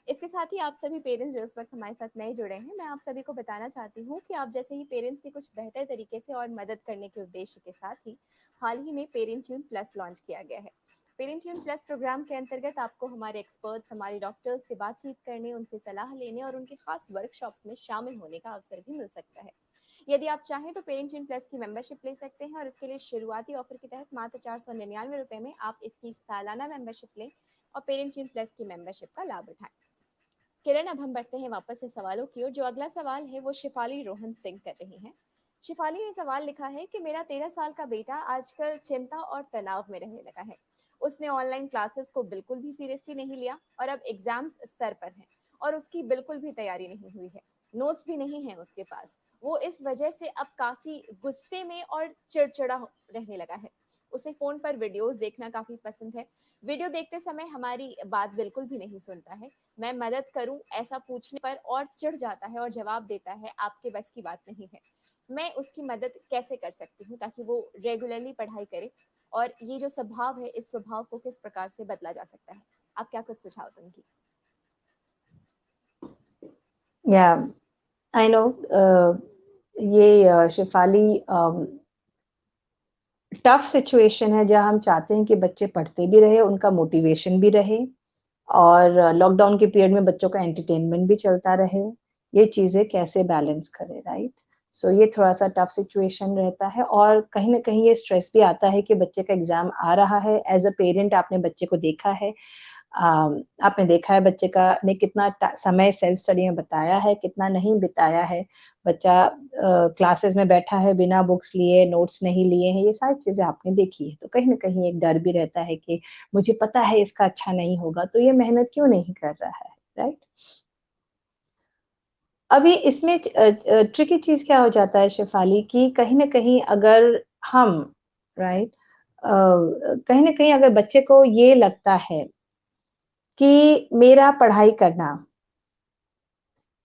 इसके साथ ही आप सभी पेरेंट्स जो इस वक्त हमारे साथ नए जुड़े हैं, मैं आप सभी को बताना चाहती हूँ कि आप जैसे ही पेरेंट्स की कुछ बेहतर तरीके से और मदद करने के उद्देश्य के साथ ही हाल ही में पेरेंट ट्यून प्लस लॉन्च किया गया है। पेरेंट ट्यून प्लस प्रोग्राम के अंतर्गत आपको हमारे एक्सपर्ट्स, हमारे डॉक्टर्स से बातचीत करने, उनसे सलाह लेने और उनके खास वर्कशॉप्स में शामिल होने का अवसर भी मिल सकता है। यदि आप चाहें तो पेरेंट ट्यून प्लस की मेंबरशिप ले सकते हैं और इसके लिए शुरुआती ऑफर के तहत मात्र 499 रुपए में आप इसकी सालाना मेंबरशिप लें और पेरेंट ट्यून प्लस की मेंबरशिप का लाभ उठाएं। किरण, अब हम बढ़ते हैं वापस से सवालों की ओर। जो अगला सवाल है वो शिफाली रोहन सिंह कर रही हैं। शिफाली ने सवाल लिखा है कि मेरा 13 साल का बेटा आजकल चिंता और तनाव में रहने लगा है। उसने ऑनलाइन क्लासेस को बिल्कुल भी सीरियसली नहीं लिया और अब एग्जाम्स सर पर हैं और उसकी बिल्कुल भी तैयारी नहीं हुई है, नोट्स भी नहीं है उसके पास। वो इस वजह से अब काफी गुस्से में और चिड़चिड़ा रहने लगा है। उसे फोन पर वीडियोस देखना काफी पसंद है। वीडियो देखते समय हमारी बात बिल्कुल भी नहीं सुनता है। मैं मदद करूं ऐसा पूछने पर और चिढ़ जाता है और जवाब देता है आपके बस की बात नहीं है। मैं उसकी मदद कैसे कर सकती हूँ ताकि वो रेगुलरली पढ़ाई करे, और ये जो स्वभाव है इस स्वभाव को किस प्रकार से बदला जा सकता है? आप क्या कुछ सुझाव देंगी? या आई नो ये शिफाली टफ सिचुएशन है जहाँ हम चाहते हैं कि बच्चे पढ़ते भी रहे, उनका मोटिवेशन भी रहे और लॉकडाउन के पीरियड में बच्चों का एंटरटेनमेंट भी चलता रहे। ये चीज़ें कैसे बैलेंस करें, राइट? सो ये थोड़ा-सा टफ सिचुएशन रहता है और कहीं न कहीं ये स्ट्रेस भी आता है कि बच्चे का एग्ज़ाम आ रहा है। एज़ अ पेरेंट आपने बच्चे को देखा है, आपने देखा है बच्चे का ने कितना समय सेल्फ स्टडी में बताया है, कितना नहीं बिताया है। बच्चा क्लासेस में बैठा है बिना बुक्स लिए, नोट्स नहीं लिए हैं, ये सारी चीजें आपने देखी है। तो कहीं ना कहीं एक डर भी रहता है कि मुझे पता है इसका अच्छा नहीं होगा, तो ये मेहनत क्यों नहीं कर रहा है, राइट? अभी इसमें ट्रिकी चीज क्या हो जाता है शेफाली, कि कहीं ना कहीं अगर हम, राइट, कहीं ना कहीं अगर बच्चे को ये लगता है कि मेरा पढ़ाई करना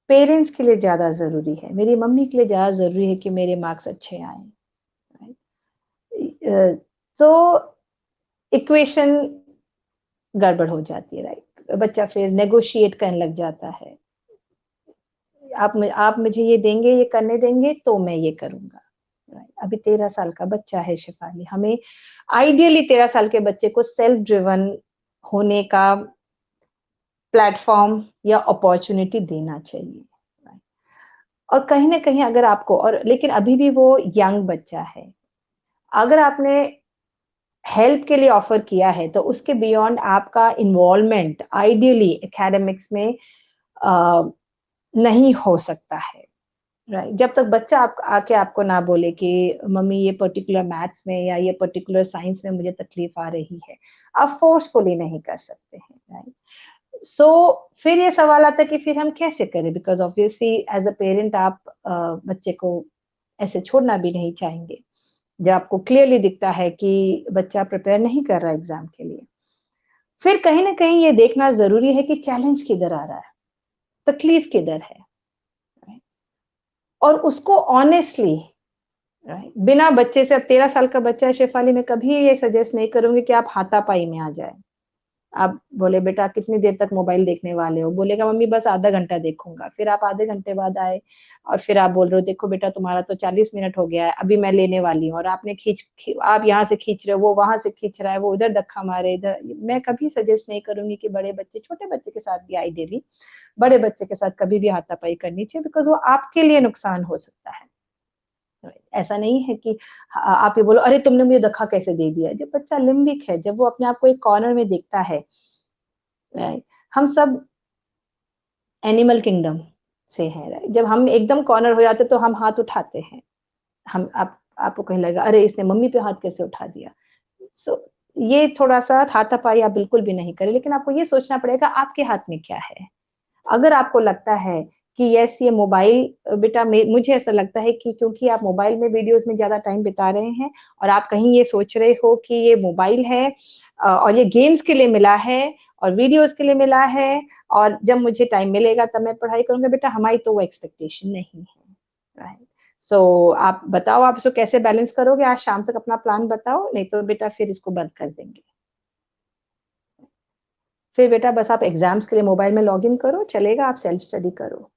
पेरेंट्स के लिए ज्यादा जरूरी है, मेरी मम्मी के लिए ज्यादा जरूरी है कि मेरे मार्क्स अच्छे आए, राइट, तो इक्वेशन गड़बड़ हो जाती है, राइट? बच्चा फिर नेगोशिएट करने लग जाता है, आप मुझे ये देंगे, ये करने देंगे तो मैं ये करूंगा, राइट? अभी 13 साल का बच्चा है शेफाली, हमें आइडियली 13 साल के बच्चे को सेल्फ ड्रिवन होने का प्लेटफॉर्म या अपॉर्चुनिटी देना चाहिए, right? और कहीं ना कहीं अगर आपको, और लेकिन अभी भी वो यंग बच्चा है, अगर आपने हेल्प के लिए ऑफर किया है तो उसके बियॉन्ड आपका इन्वॉल्वमेंट आइडियली एकेडमिक्स में नहीं हो सकता है, राइट? जब तक बच्चा आके आपको ना बोले कि मम्मी ये पर्टिकुलर मैथ्स में या ये पर्टिकुलर साइंस में मुझे तकलीफ आ रही है, आप फोर्सफुली नहीं कर सकते हैं, राइट? सो फिर ये सवाल आता है कि फिर हम कैसे करें, because obviously as a parent आप बच्चे को ऐसे छोड़ना भी नहीं चाहेंगे जब आपको क्लियरली दिखता है कि बच्चा प्रिपेयर नहीं कर रहा एग्जाम के लिए। फिर कहीं ना कहीं ये देखना जरूरी है कि चैलेंज किधर आ रहा है, तकलीफ किधर है, right? और उसको ऑनेस्टली, राइट, बिना बच्चे से, अब 13 साल का बच्चा है शेफाली, मैं कभी ये सजेस्ट नहीं करूंगी कि आप हाथापाई में आ जाए। आप बोले बेटा कितनी देर तक मोबाइल देखने वाले हो, बोलेगा मम्मी बस आधा घंटा देखूंगा, फिर आप आधे घंटे बाद आए और फिर आप बोल रहे हो देखो बेटा तुम्हारा तो 40 मिनट हो गया है, अभी मैं लेने वाली हूँ, और आपने आप यहाँ से खींच रहे हो, वो वहां से खींच रहा है, वो उधर धक्का मारे इधर। मैं कभी सजेस्ट नहीं करूंगी कि बड़े बच्चे, छोटे बच्चे के साथ भी आइडियली बड़े बच्चे के साथ कभी भी हाथापाई करनी चाहिए, बिकॉज वो आपके लिए नुकसान हो सकता है। ऐसा नहीं है कि आप ये बोलो अरे तुमने मुझे धक्का कैसे दे दिया। जब बच्चा लिम्बिक है, जब वो अपने आप को एक कॉर्नर में देखता है, हम सब एनिमल किंगडम से हैं, राइट? जब हम एकदम कॉर्नर हो जाते तो हम हाथ उठाते हैं, हम आपको कहीं लगा अरे इसने मम्मी पे हाथ कैसे उठा दिया। सो ये थोड़ा सा हाथापाई आप बिल्कुल भी नहीं करें, लेकिन आपको ये सोचना पड़ेगा आपके हाथ में क्या है। अगर आपको लगता है कि यस ये मोबाइल बेटा, मुझे ऐसा लगता है कि क्योंकि आप मोबाइल में वीडियोस में ज्यादा टाइम बिता रहे हैं और आप कहीं ये सोच रहे हो कि ये मोबाइल है और ये गेम्स के लिए मिला है और वीडियोस के लिए मिला है और जब मुझे टाइम मिलेगा तब मैं पढ़ाई करूंगा, बेटा हमारी तो वो एक्सपेक्टेशन नहीं है, राइट? सो आप बताओ आप इसको कैसे बैलेंस करोगे, आज शाम तक अपना प्लान बताओ, नहीं तो बेटा फिर इसको बंद कर देंगे। फिर बेटा बस आप एग्जाम्स के लिए मोबाइल में लॉग इन करो, चलेगा, आप सेल्फ स्टडी करो।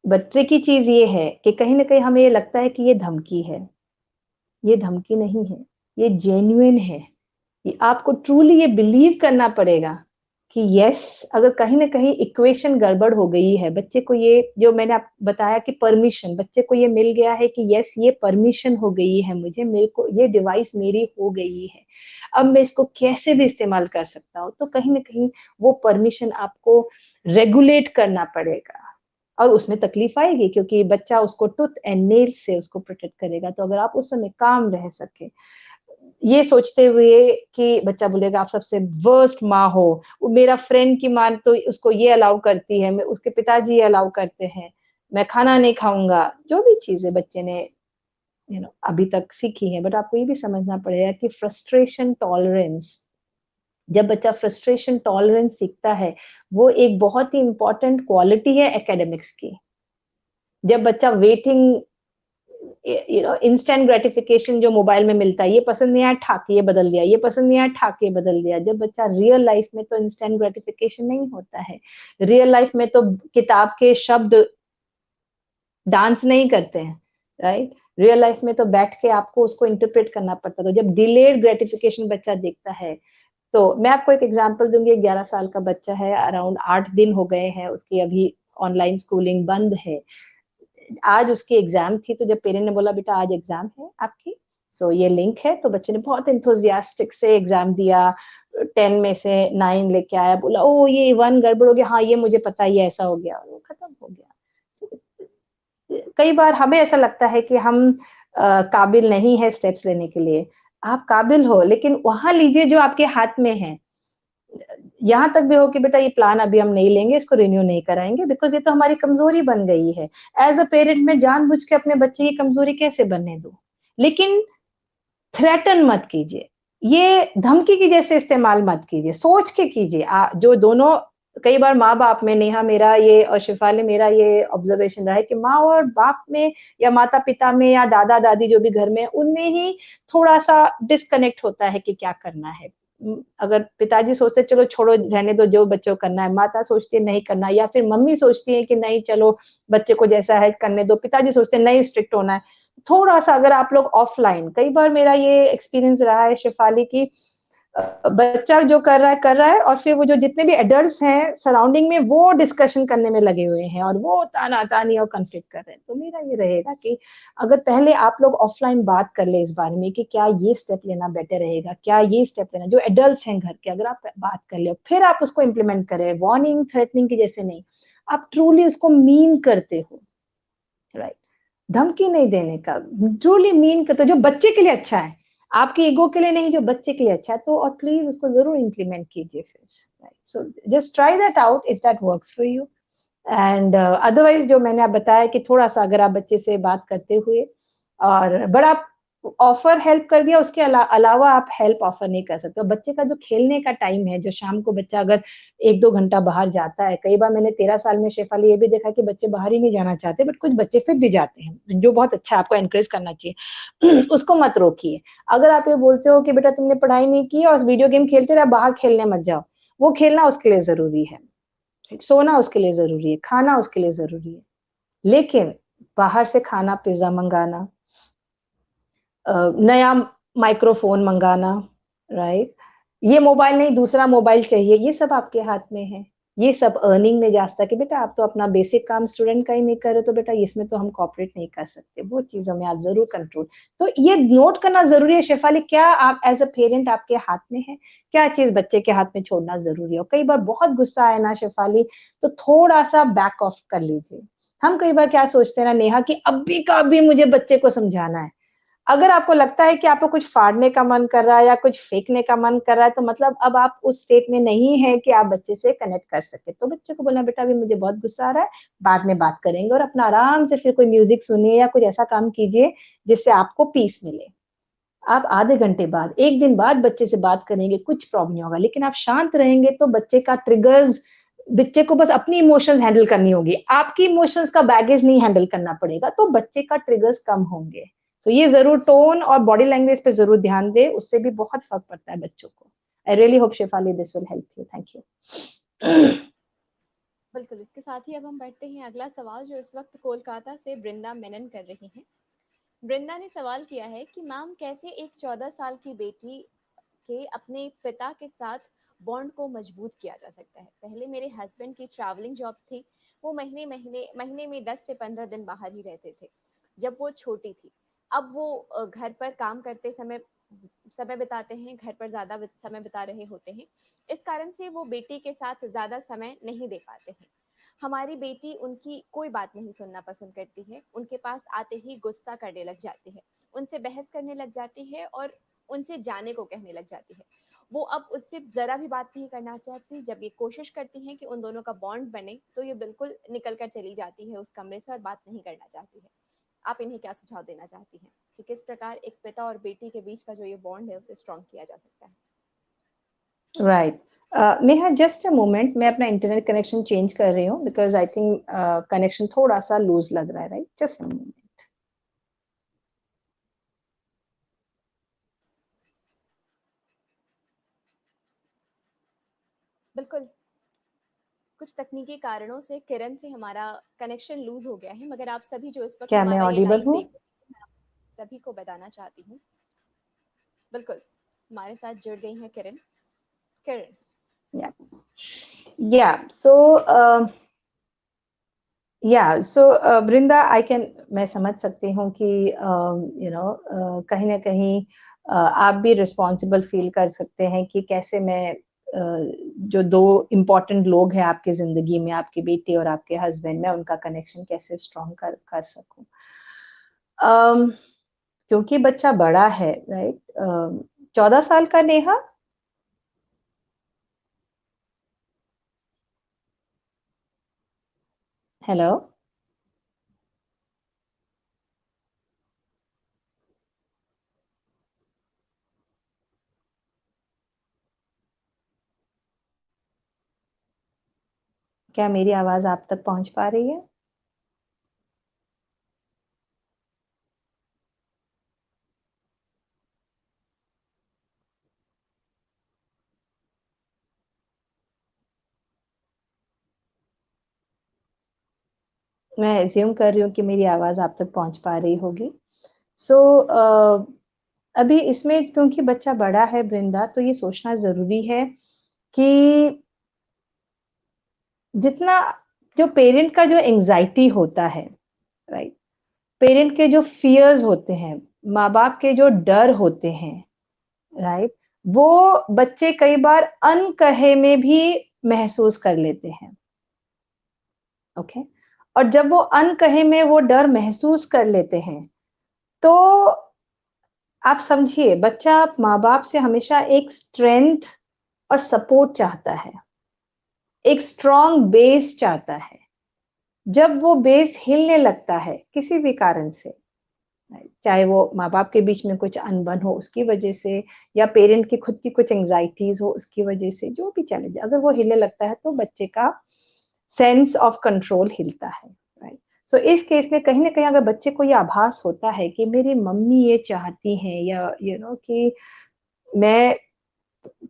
बच्चे की चीज ये है कि कहीं ना कहीं हमें ये लगता है कि ये धमकी है, ये धमकी नहीं है, ये जेन्युइन है। ये आपको ट्रूली ये बिलीव करना पड़ेगा कि यस, अगर कहीं ना कहीं इक्वेशन गड़बड़ हो गई है, बच्चे को ये जो मैंने आप बताया कि परमिशन, बच्चे को ये मिल गया है कि यस ये परमिशन हो गई है मुझे, मेरे को ये डिवाइस मेरी हो गई है, अब मैं इसको कैसे भी इस्तेमाल कर सकता हूँ, तो कहीं ना कहीं वो परमिशन आपको रेगुलेट करना पड़ेगा और उसमें तकलीफ आएगी क्योंकि बच्चा उसको टूथ एंड नेल से उसको प्रोटेक्ट करेगा। तो अगर आप उस समय काम रह सके, ये सोचते हुए कि बच्चा बोलेगा आप सबसे वर्स्ट माँ हो, मेरा फ्रेंड की माँ तो उसको ये अलाउ करती है, मैं उसके पिताजी ये अलाउ करते हैं, मैं खाना नहीं खाऊंगा, जो भी चीजें बच्चे ने अभी तक सीखी है। बट आपको ये भी समझना पड़ेगा कि फ्रस्ट्रेशन टॉलरेंस, जब बच्चा फ्रस्ट्रेशन टॉलरेंस सीखता है, वो एक बहुत ही इंपॉर्टेंट क्वालिटी है एकेडमिक्स की। जब बच्चा वेटिंग, इंस्टेंट ग्रेटिफिकेशन जो मोबाइल में मिलता है, ये पसंद नहीं आया ठाक ये बदल दिया, ये पसंद नहीं आया ठाक ये बदल दिया। जब बच्चा रियल लाइफ में तो इंस्टेंट ग्रेटिफिकेशन नहीं होता है, रियल लाइफ में तो किताब के शब्द डांस नहीं करते हैं, राइट? रियल लाइफ में तो बैठ के आपको उसको इंटरप्रेट करना पड़ता है। तो जब डिलेड ग्रेटिफिकेशन बच्चा देखता है, तो मैं आपको एक एग्जांपल दूंगी। 11 साल का बच्चा है, अराउंड 8 दिन हो गए हैं उसकी अभी ऑनलाइन स्कूलिंग बंद है। आज उसकी एग्जाम थी, तो जब पेरेंट ने बोला बेटा आज एग्जाम है आपकी, सो ये लिंक है। तो बच्चे ने बहुत इंथुजियास्टिक से एग्जाम दिया, 10 में से 9 लेके आया, बोला ओ ये 1 गड़बड़ हो गया, हाँ ये मुझे पता है, ये ऐसा हो गया, वो खत्म हो गया। कई बार हमें ऐसा लगता है कि हम काबिल नहीं है स्टेप्स लेने के लिए। आप काबिल हो, लेकिन वहां लीजिए जो आपके हाथ में है। यहाँ तक भी हो कि बेटा ये प्लान अभी हम नहीं लेंगे, इसको रिन्यू नहीं कराएंगे, बिकॉज ये तो हमारी कमजोरी बन गई है। एज अ पेरेंट मैं जानबूझ के अपने बच्चे की कमजोरी कैसे बनने दूं? लेकिन थ्रेटन मत कीजिए, ये धमकी की जैसे इस्तेमाल मत कीजिए, सोच के कीजिए। जो दोनों, कई बार माँ बाप में, नेहा मेरा ये और शिफाली मेरा ये ऑब्जर्वेशन रहा है कि माँ और बाप में या माता पिता में या दादा दादी जो भी घर में, उनमें ही थोड़ा सा डिस्कनेक्ट होता है कि क्या करना है। अगर पिताजी सोचते चलो छोड़ो रहने दो, जो बच्चों को करना है, माता सोचती है नहीं करना, या फिर मम्मी सोचती है कि नहीं चलो बच्चे को जैसा है करने दो, पिताजी सोचते हैं नहीं स्ट्रिक्ट होना है। थोड़ा सा अगर आप लोग ऑफलाइन, कई बार मेरा ये एक्सपीरियंस रहा है शिफाली की, बच्चा जो कर रहा है और फिर वो जो जितने भी एडल्ट्स हैं सराउंडिंग में, वो डिस्कशन करने में लगे हुए हैं और वो ताना-तानी और कॉन्फ्लिक्ट कर रहे हैं। तो मेरा ये रहेगा कि अगर पहले आप लोग ऑफलाइन बात कर ले इस बारे में कि क्या ये स्टेप लेना बेटर रहेगा, क्या ये स्टेप लेना, जो एडल्ट्स हैं घर के, अगर आप बात कर ले फिर आप उसको इम्प्लीमेंट करें, वार्निंग थ्रेटनिंग की जैसे नहीं, आप ट्रूली उसको मीन करते हो, राइट? धमकी नहीं देने का, ट्रूली मीन करते, जो बच्चे के लिए अच्छा है, आपके ईगो के लिए नहीं, जो बच्चे के लिए अच्छा है, तो और प्लीज उसको जरूर इंप्लीमेंट कीजिए फिर, right? So just try that out if that works for you. And otherwise जो मैंने आप बताया कि थोड़ा सा अगर आप बच्चे से बात करते हुए, और बड़ा ऑफर हेल्प कर दिया, उसके अलावा आप हेल्प ऑफर नहीं कर सकते। बच्चे का जो खेलने का टाइम है, जो शाम को बच्चा अगर 1-2 घंटा बाहर जाता है, कई बार मैंने 13 साल में शेफाली ये भी देखा कि बच्चे बाहर ही नहीं जाना चाहते, बट कुछ बच्चे फिर भी जाते हैं, जो बहुत अच्छा, आपको एनकरेज करना चाहिए। उसको मत रोकिए। अगर आप ये बोलते हो कि बेटा तुमने पढ़ाई नहीं की और वीडियो गेम खेलते रहे, बाहर खेलने मत जाओ, वो खेलना उसके लिए जरूरी है, सोना उसके लिए जरूरी है, खाना उसके लिए जरूरी है। लेकिन बाहर से खाना, पिज्जा मंगाना, नया माइक्रोफोन मंगाना, राइट? ये मोबाइल नहीं, दूसरा मोबाइल चाहिए, ये सब आपके हाथ में है। ये सब अर्निंग में जा सकता है कि बेटा आप तो अपना बेसिक काम स्टूडेंट का ही नहीं कर रहे, तो बेटा इसमें तो हम कॉपरेट नहीं कर सकते। वो चीजों में आप जरूर कंट्रोल, तो ये नोट करना जरूरी है शेफाली, क्या आप एज अ पेरेंट आपके हाथ में है, क्या चीज बच्चे के हाथ में छोड़ना जरूरी है। कई बार बहुत गुस्सा आए ना शेफाली, तो थोड़ा सा बैक ऑफ कर लीजिए। हम कई बार क्या सोचते हैं ना नेहा, कि अभी का अभी मुझे बच्चे को समझाना है। अगर आपको लगता है कि आपको कुछ फाड़ने का मन कर रहा है या कुछ फेंकने का मन कर रहा है, तो मतलब अब आप उस स्टेट में नहीं है कि आप बच्चे से कनेक्ट कर सके। तो बच्चे को बोलना, बेटा अभी मुझे बहुत गुस्सा आ रहा है, बाद में बात करेंगे, और अपना आराम से फिर कोई म्यूजिक सुनिए या कुछ ऐसा काम कीजिए जिससे आपको पीस मिले। आप आधे घंटे बाद, 1 दिन बाद बच्चे से बात करेंगे, कुछ प्रॉब्लम नहीं होगा। लेकिन आप शांत रहेंगे तो बच्चे का ट्रिगर्स, बच्चे को बस अपनी इमोशंस हैंडल करनी होगी, आपकी इमोशंस का बैगेज नहीं हैंडल करना पड़ेगा, तो बच्चे का ट्रिगर्स कम होंगे। तो ये जरूर टोन और बॉडी लैंग्वेज पे जरूर ध्यान दे, उससे भी बहुत फर्क पड़ता है बच्चों को। I really hope Shefali this will help you. Thank you. बिल्कुल, इसके साथ ही अब हम बढ़ते हैं अगला सवाल, जो इस वक्त कोलकाता से वृंदा मेनन कर रही हैं। वृंदा ने सवाल किया है कि मैम, कैसे एक 14 साल की बेटी के अपने पिता के साथ बॉन्ड को मजबूत किया जा सकता है। पहले मेरे हस्बैंड की ट्रैवलिंग जॉब थी, वो महीने में 10 से 15 दिन बाहर ही रहते थे जब वो छोटी थी। अब वो घर पर काम करते समय बिताते हैं, घर पर ज्यादा समय बिता रहे होते हैं। इस कारण से वो बेटी के साथ ज्यादा समय नहीं दे पाते हैं। हमारी बेटी उनकी कोई बात नहीं सुनना पसंद करती है, उनके पास आते ही गुस्सा करने लग जाती है, उनसे बहस करने लग जाती है और उनसे जाने को कहने लग जाती है। वो अब उससे जरा भी बात नहीं करना चाहती। जब ये कोशिश करती हैं कि उन दोनों का बॉन्ड बने, तो ये बिल्कुल निकल कर चली जाती है उस कमरे से और बात नहीं करना चाहती है। आप इन्हें क्या सुझाव देना चाहती हैं कि किस प्रकार एक पिता और बेटी के बीच का जो ये बॉन्ड है उसे स्ट्रॉन्ग किया जा सकता है? Right, Neha just a moment, मैं अपना इंटरनेट कनेक्शन चेंज कर रही हूँ, बिकॉज आई थिंक कनेक्शन थोड़ा सा लूज लग रहा है, राइट? Just a moment. बिल्कुल, कुछ तकनीकी कारणों से किरण से हमारा कनेक्शन लूज हो गया है, मगर आप सभी जो इस वक्त क्या मैं हमारा ये ऑडिबल लाइव हूँ? देख रहे हैं, मैं आप सभी को बताना चाहती हूँ। बिल्कुल, हमारे साथ जुड़ गई हैं किरण। किरण, या सो सो वृंदा, मैं समझ सकती हूँ कि कहीं ना कहीं आप भी रिस्पॉन्सिबल फील कर सकते हैं कि कैसे मैं जो दो इम्पोर्टेंट लोग हैं आपकी जिंदगी में, आपकी बेटी और आपके हस्बैंड, मैं उनका कनेक्शन कैसे स्ट्रॉन्ग कर सकूं। क्योंकि बच्चा बड़ा है, राइट? 14 साल का नेहा? हेलो? क्या मेरी आवाज आप तक पहुंच पा रही है? मैं एज्यूम कर रही हूँ कि मेरी आवाज आप तक पहुंच पा रही होगी। सो अभी इसमें क्योंकि बच्चा बड़ा है वृंदा, तो ये सोचना जरूरी है कि जितना जो पेरेंट का जो एंजाइटी होता है, राइट, पेरेंट के जो फियर्स होते हैं, माँ बाप के जो डर होते हैं, राइट, वो बच्चे कई बार अनकहे में भी महसूस कर लेते हैं। ओके? और जब वो अनकहे में वो डर महसूस कर लेते हैं, तो आप समझिए, बच्चा माँ बाप से हमेशा एक स्ट्रेंथ और सपोर्ट चाहता है, एक स्ट्रॉन्ग बेस चाहता है। जब वो बेस हिलने लगता है किसी भी कारण से, चाहे वो माँ बाप के बीच में कुछ अनबन हो उसकी वजह से, या पेरेंट की खुद की कुछ एंजाइटीज हो उसकी वजह से, जो भी चैलेंज, अगर वो हिलने लगता है तो बच्चे का सेंस ऑफ कंट्रोल हिलता है, राइट? सो इस केस में कहीं ना कहीं अगर बच्चे को ये आभास होता है कि मेरी मम्मी ये चाहती हैं, या कि मैं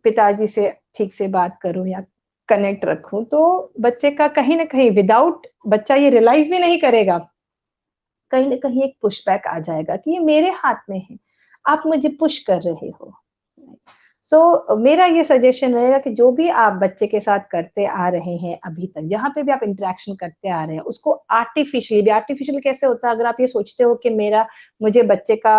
पिताजी से ठीक से बात करूं या कनेक्ट रखूं, तो बच्चे का कहीं ना कहीं, विदाउट बच्चा ये रियलाइज भी नहीं करेगा, कहीं ना कहीं एक पुश बैक आ जाएगा कि ये मेरे हाथ में है, आप मुझे पुश कर रहे हो। मेरा ये सजेशन रहेगा कि जो भी आप बच्चे के साथ करते आ रहे हैं अभी तक, जहां पे भी आप इंटरेक्शन करते आ रहे हैं, उसको आर्टिफिशियली कैसे होता है, अगर आप ये सोचते हो कि मुझे बच्चे का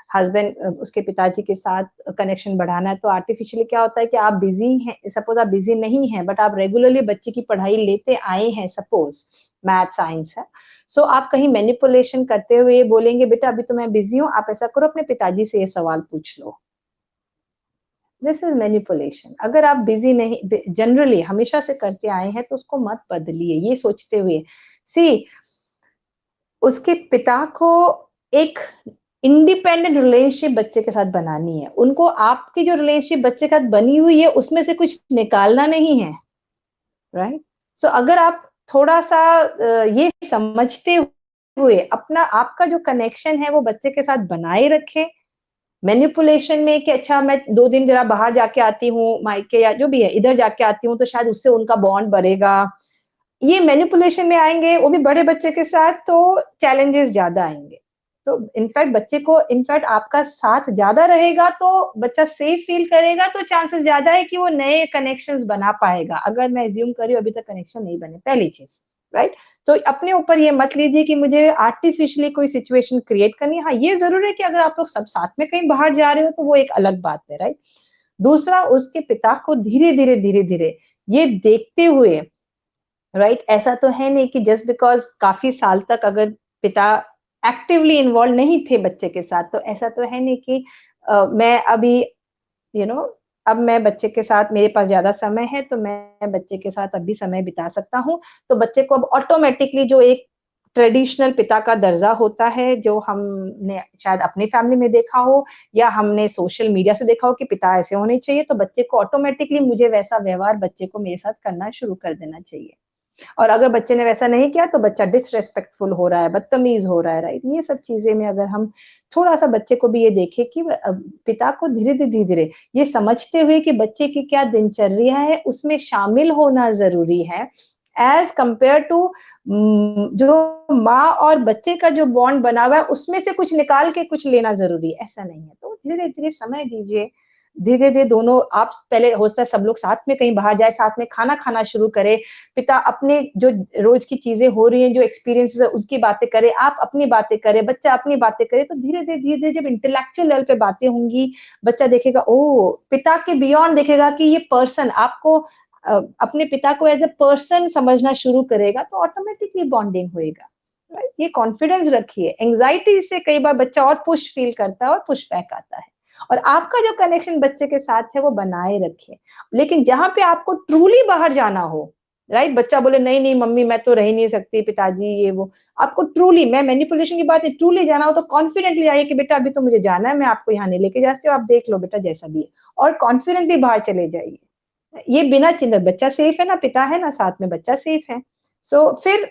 हस्बैंड, उसके पिताजी के साथ कनेक्शन बढ़ाना है, तो आर्टिफिशियली क्या होता है कि आप बिजी हैं, सपोज आप बिजी नहीं हैं, बट आप रेगुलरली बच्चे की पढ़ाई लेते आए हैं, सपोज मैथ साइंस है, आप कहीं मैनिपुलेशन करते हुए बोलेंगे, बेटा अभी तो मैं बिजी हूँ, आप ऐसा करो, अपने पिताजी से ये सवाल पूछ लो। This is manipulation. अगर आप बिजी नहीं, जनरली हमेशा से करते आए हैं, तो उसको मत बदलिए ये सोचते हुए। उसके पिता को एक इंडिपेंडेंट रिलेशनशिप बच्चे के साथ बनानी है, उनको आपकी जो रिलेशनशिप बच्चे के साथ बनी हुई है उसमें से कुछ निकालना नहीं है, राइट? अगर आप थोड़ा सा ये समझते हुए अपना, आपका जो कनेक्शन है वो बच्चे के साथ बनाए रखें, मैनिपुलेशन में कि अच्छा मैं 2 दिन जरा बाहर जाके आती हूँ, मायके या जो भी है, इधर जाके आती हूँ तो शायद उससे उनका बॉन्ड बढ़ेगा, ये मैनिपुलेशन में आएंगे, वो भी बड़े बच्चे के साथ, तो चैलेंजेस ज्यादा आएंगे। तो इनफैक्ट बच्चे को, इनफैक्ट आपका साथ ज्यादा रहेगा तो बच्चा सेफ फील करेगा, तो चांसेस ज्यादा है कि वो नए कनेक्शंस बना पाएगा। अगर मैं एज्यूम कर रही हूँ अभी तक कनेक्शन नहीं बने, पहली चीज, राइट? तो अपने ऊपर ये मत लीजिए कि मुझे आर्टिफिशियली कोई सिचुएशन क्रिएट करनी है। हाँ, ये जरूर है कि अगर आप लोग सब साथ में कहीं बाहर जा रहे हो तो वो एक अलग बात है, राइट? दूसरा, उसके पिता को धीरे धीरे ये देखते हुए, राइट, ऐसा तो है नहीं कि जस्ट बिकॉज काफी साल तक अगर पिता एक्टिवली इन्वॉल्व नहीं थे बच्चे के साथ, तो ऐसा तो है नहीं कि मैं अभी यू you नो know, अब मैं बच्चे के साथ, मेरे पास ज्यादा समय है तो मैं बच्चे के साथ अभी समय बिता सकता हूँ, तो बच्चे को अब ऑटोमेटिकली जो एक ट्रेडिशनल पिता का दर्जा होता है, जो हमने शायद अपनी फैमिली में देखा हो या हमने सोशल मीडिया से देखा हो कि पिता ऐसे होने चाहिए, तो बच्चे को ऑटोमेटिकली मुझे वैसा व्यवहार बच्चे को मेरे साथ करना शुरू कर देना चाहिए। और अगर बच्चे ने वैसा नहीं किया तो बच्चा डिसरेस्पेक्टफुल हो रहा है, बदतमीज हो रहा है, राइट? ये सब चीजें में अगर हम थोड़ा सा बच्चे को भी ये देखें कि पिता को धीरे धीरे ये समझते हुए कि बच्चे की क्या दिनचर्या है उसमें शामिल होना जरूरी है, एज कंपेयर टू जो माँ और बच्चे का जो बॉन्ड बना हुआ है उसमें से कुछ निकाल के कुछ लेना जरूरी है, ऐसा नहीं है। तो धीरे धीरे समय दीजिए, धीरे धीरे दोनों, आप पहले होता है सब लोग साथ में कहीं बाहर जाए, साथ में खाना खाना शुरू करें, पिता अपने जो रोज की चीजें हो रही हैं, जो एक्सपीरियंसेस है उसकी बातें करे, आप अपनी बातें करें, बच्चा अपनी बातें करे, तो धीरे धीरे जब इंटेलेक्चुअल लेवल पे बातें होंगी, बच्चा देखेगा ओ, पिता के बियॉन्ड देखेगा कि ये पर्सन आपको अपने पिता को एज अ पर्सन समझना शुरू करेगा, तो ऑटोमेटिकली बॉन्डिंग होएगा। राइट, ये कॉन्फिडेंस रखिए। एंजाइटी से कई बार बच्चा और पुश फील करता है और पुश बैक आता है, और आपका जो कनेक्शन बच्चे के साथ है वो बनाए रखिए। लेकिन जहां पे आपको ट्रूली बाहर जाना हो, राइट, बच्चा बोले नहीं नहीं मम्मी मैं तो रह ही नहीं सकती, पिताजी ये वो, आपको ट्रूली, मैं मैनिपुलेशन की बात है, ट्रूली जाना हो तो कॉन्फिडेंटली आइए कि बेटा अभी तो मुझे जाना है, मैं आपको यहाँ नहीं लेके जा सकती, आप देख लो बेटा जैसा भी है, और कॉन्फिडेंटली बाहर चले जाइए। ये बिना चिंता, बच्चा सेफ है ना, पिता है ना साथ में, बच्चा सेफ है। सो फिर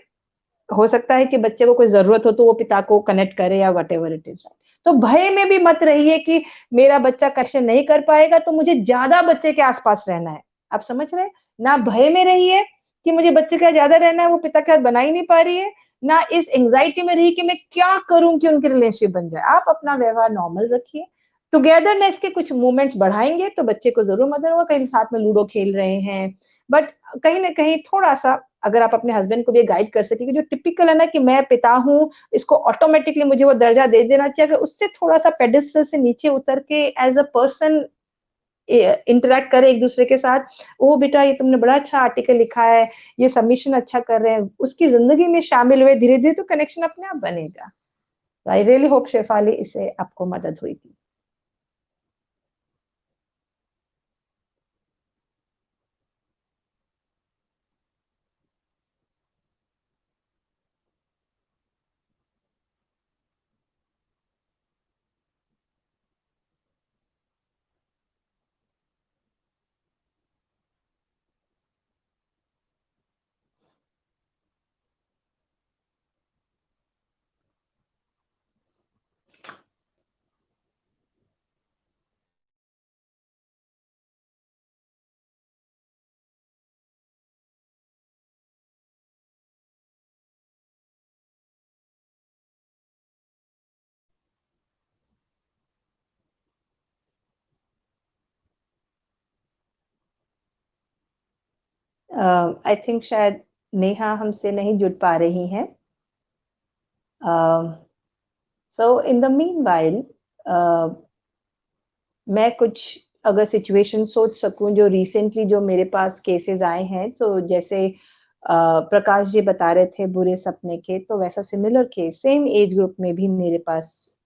हो सकता है कि बच्चे को कोई जरूरत हो तो वो पिता को कनेक्ट करे या वट एवर इट इज। तो भय में भी मत रहिए कि मेरा बच्चा कनेक्शन नहीं कर पाएगा तो मुझे ज्यादा बच्चे के आसपास रहना है। आप समझ रहे हैं ना? भय में रहिए कि मुझे बच्चे का ज्यादा रहना है, वो पिता के साथ बना ही नहीं पा रही है, ना इस एंग्जाइटी में रही कि मैं क्या करूं कि उनकी रिलेशनशिप बन जाए। आप अपना व्यवहार नॉर्मल रखिए, टुगेदरनेस के कुछ मूवमेंट्स बढ़ाएंगे तो बच्चे को जरूर मदद होगा। कहीं साथ में लूडो खेल रहे हैं, बट कहीं ना कहीं थोड़ा सा अगर आप अपने हस्बैंड को भी गाइड कर सके कि जो टिपिकल है ना कि मैं पिता हूँ, इसको ऑटोमेटिकली मुझे वो दर्जा दे देना चाहिए, अगर उससे थोड़ा सा पेडेस्टल से नीचे उतर के एज अ पर्सन इंटरेक्ट करे एक दूसरे के साथ, ओ बेटा ये तुमने बड़ा अच्छा आर्टिकल लिखा है, ये सबमिशन अच्छा कर रहे हैं, उसकी जिंदगी में शामिल हुए, धीरे धीरे तो कनेक्शन अपने आप बनेगा। आई रियली होप शेफाली इससे आपको मदद हुई थी। आई थिंक शायद नेहा हमसे नहीं जुड़ पा रही हैं। सो इन द मीनवाइल मैं कुछ अगर सिचुएशन सोच सकूं जो रिसेंटली जो मेरे पास केसेस आए हैं, तो जैसे प्रकाश जी बता रहे थे बुरे सपने के, तो वैसा similar case same age group में भी मेरे पास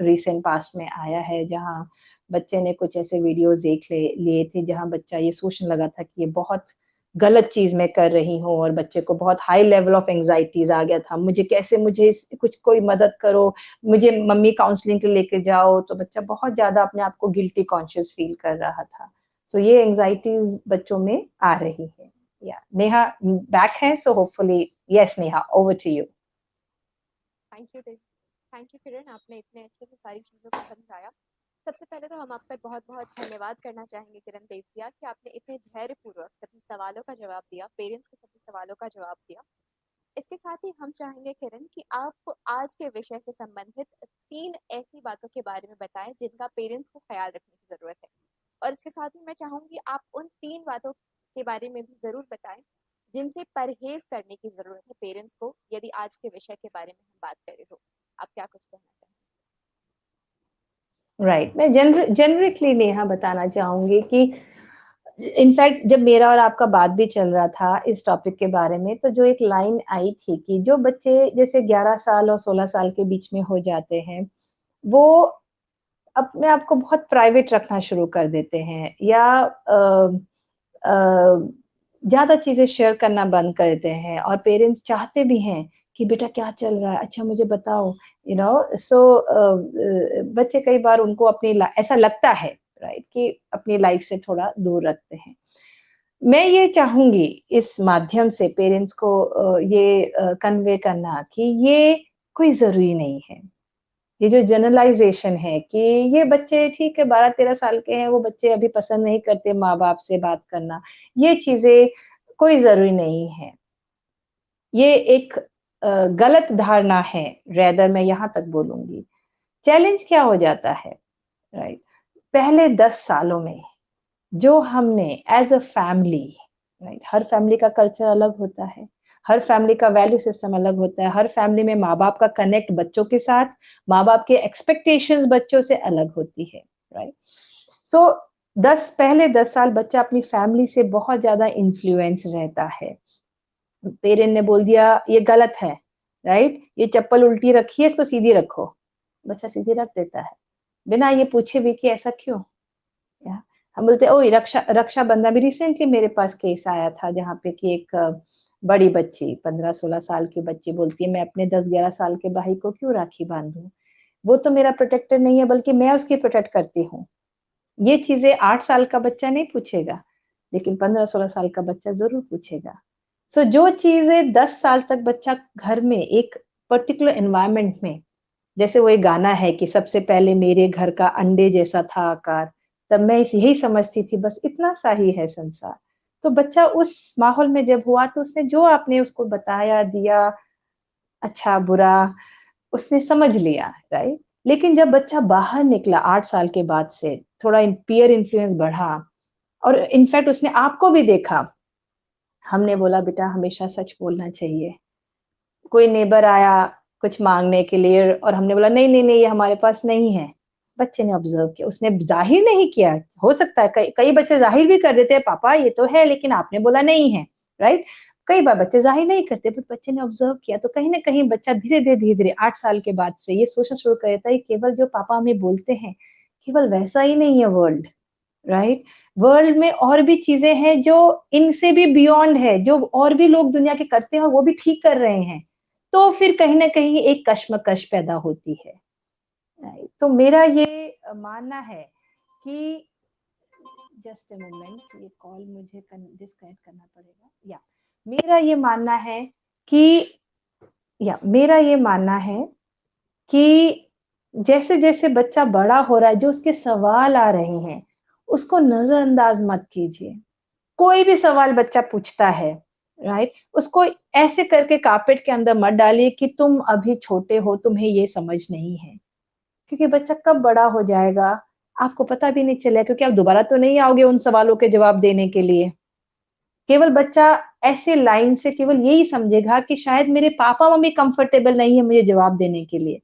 रिसेंट पास्ट में आया है, जहां बच्चे ने कुछ ऐसे वीडियोस देख लिए थे जहां बच्चा ये सोचने लगा था कि ये बहुत गलत चीज मैं कर रही हूँ, और बच्चे को बहुत हाई लेवल ऑफ एंजाइटीज आ गया था, मुझे कैसे, मुझे कुछ कोई मदद करो, मुझे मम्मी काउंसलिंग के लेके जाओ, तो बच्चा बहुत ज्यादा अपने आप को गिल्टी कॉन्शियस फील कर रहा था। सो ये एंजाइटीज बच्चों में आ रही है। या नेहा बैक है, so hopefully yes Neha, over to you. Thank you Kiran, आपने इतने अच्छे से सारी चीज़ों को समझाया। सबसे पहले तो हम आपका बहुत बहुत धन्यवाद करना चाहेंगे किरण देवतिया कि आपने इतने धैर्यपूर्वक सभी सवालों का जवाब दिया, पेरेंट्स के सभी सवालों का जवाब दिया। इसके साथ ही हम चाहेंगे किरण कि आप आज के विषय से संबंधित 3 ऐसी बातों के बारे में बताएं जिनका पेरेंट्स को ख्याल रखने की ज़रूरत है, और इसके साथ ही मैं चाहूँगी आप उन 3 बातों के बारे में भी ज़रूर बताएं जिनसे परहेज करने की ज़रूरत है पेरेंट्स को, यदि आज के विषय के बारे में हम बात करें तो। आप क्या कुछ कहना चाहेंगे? राइट, मैं जेनरिकली नेहा बताना चाहूंगी कि इनफैक्ट जब मेरा और आपका बात भी चल रहा था इस टॉपिक के बारे में, तो जो एक लाइन आई थी कि जो बच्चे जैसे 11 साल और 16 साल के बीच में हो जाते हैं, वो अपने आप को बहुत प्राइवेट रखना शुरू कर देते हैं, या ज्यादा चीजें शेयर करना बंद कर देते हैं, और पेरेंट्स चाहते भी हैं कि बेटा क्या चल रहा है, अच्छा मुझे बताओ, यू नो। सो बच्चे कई बार उनको अपनी ऐसा लगता है, राइट, कि अपनी लाइफ से थोड़ा दूर रखते हैं। मैं ये चाहूंगी इस माध्यम से पेरेंट्स को ये कन्वे करना कि ये कोई जरूरी नहीं है। ये जो जनरलाइजेशन है कि ये बच्चे ठीक है 12-13 साल के हैं, वो बच्चे अभी पसंद नहीं करते माँ बाप से बात करना, ये चीजें कोई जरूरी नहीं है। ये एक गलत धारणा है, रेदर मैं यहाँ तक बोलूंगी। चैलेंज क्या हो जाता है, राइट, पहले 10 सालों में जो हमने एज अ फैमिली, राइट, हर फैमिली का कल्चर अलग होता है, हर फैमिली का वैल्यू सिस्टम अलग होता है, हर फैमिली में माँ बाप का कनेक्ट बच्चों के साथ, माँ बाप के एक्सपेक्टेशंस बच्चों से अलग होती है, राइट। सो 10 साल बच्चा अपनी फैमिली से बहुत ज्यादा इन्फ्लुएंस रहता है। पेरेंट ने बोल दिया ये गलत है, राइट, ये चप्पल उल्टी रखी है, इसको सीधी रखो, बच्चा सीधी रख देता है बिना ये पूछे भी कि ऐसा क्यों। या हम बोलते हैं, ओ रक्षाबंधन भी रिसेंटली मेरे पास केस आया था जहाँ पे कि एक बड़ी बच्ची 15-16 साल की बच्ची बोलती है मैं अपने 10-11 साल के भाई को क्यों राखी बांधूं, वो तो मेरा प्रोटेक्टर नहीं है बल्कि मैं उसकी प्रोटेक्ट करती हूँ। ये चीजें 8 साल का बच्चा नहीं पूछेगा, लेकिन 15-16 साल का बच्चा जरूर पूछेगा। सो जो चीजें 10 साल तक बच्चा घर में एक पर्टिकुलर एनवायरनमेंट में, जैसे वो एक गाना है कि सबसे पहले मेरे घर का अंडे जैसा था आकार, तब मैं यही समझती थी बस इतना सा ही है संसार। तो बच्चा उस माहौल में जब हुआ तो उसने जो आपने उसको बताया दिया, अच्छा बुरा, उसने समझ लिया, राइट। लेकिन जब बच्चा बाहर निकला 8 साल के बाद से, थोड़ा पीयर इन्फ्लुएंस बढ़ा और इनफैक्ट उसने आपको भी देखा, हमने बोला बेटा हमेशा सच बोलना चाहिए। कोई नेबर आया कुछ मांगने के लिए और हमने बोला नहीं नहीं नहीं ये हमारे पास नहीं है, बच्चे ने ऑब्जर्व किया, उसने जाहिर नहीं किया। हो सकता है कई बच्चे जाहिर भी कर देते हैं पापा ये तो है लेकिन आपने बोला नहीं है, राइट। कई बार बच्चे जाहिर नहीं करते, बट बच्चे ने ऑब्जर्व किया तो कहीं ना कहीं बच्चा धीरे धीरे 8 साल के बाद से ये सोचना शुरू कर देता है केवल जो पापा हमें बोलते हैं केवल वैसा ही नहीं है वर्ल्ड, राइट। वर्ल्ड में और भी चीजें हैं जो इनसे भी बियॉन्ड है, जो और भी लोग दुनिया के करते हैं और वो भी ठीक कर रहे हैं। तो फिर कहीं ना कहीं एक कश्मकश पैदा होती है, राइट। तो मेरा ये मानना है कि जस्ट अ मोमेंट, ये कॉल मुझे डिस्कनेक्ट करना पड़ेगा। या मेरा ये मानना है कि मेरा ये मानना है कि जैसे जैसे बच्चा बड़ा हो रहा है जो उसके सवाल आ रहे हैं उसको नजरअंदाज मत कीजिए। कोई भी सवाल बच्चा पूछता है, राइट, उसको ऐसे करके कारपेट के अंदर मत डालिए कि तुम अभी छोटे हो तुम्हें ये समझ नहीं है, क्योंकि बच्चा कब बड़ा हो जाएगा आपको पता भी नहीं चलेगा, क्योंकि आप दोबारा तो नहीं आओगे उन सवालों के जवाब देने के लिए। केवल बच्चा ऐसे लाइन से केवल यही समझेगा कि शायद मेरे पापा मम्मी कंफर्टेबल नहीं है मुझे जवाब देने के लिए,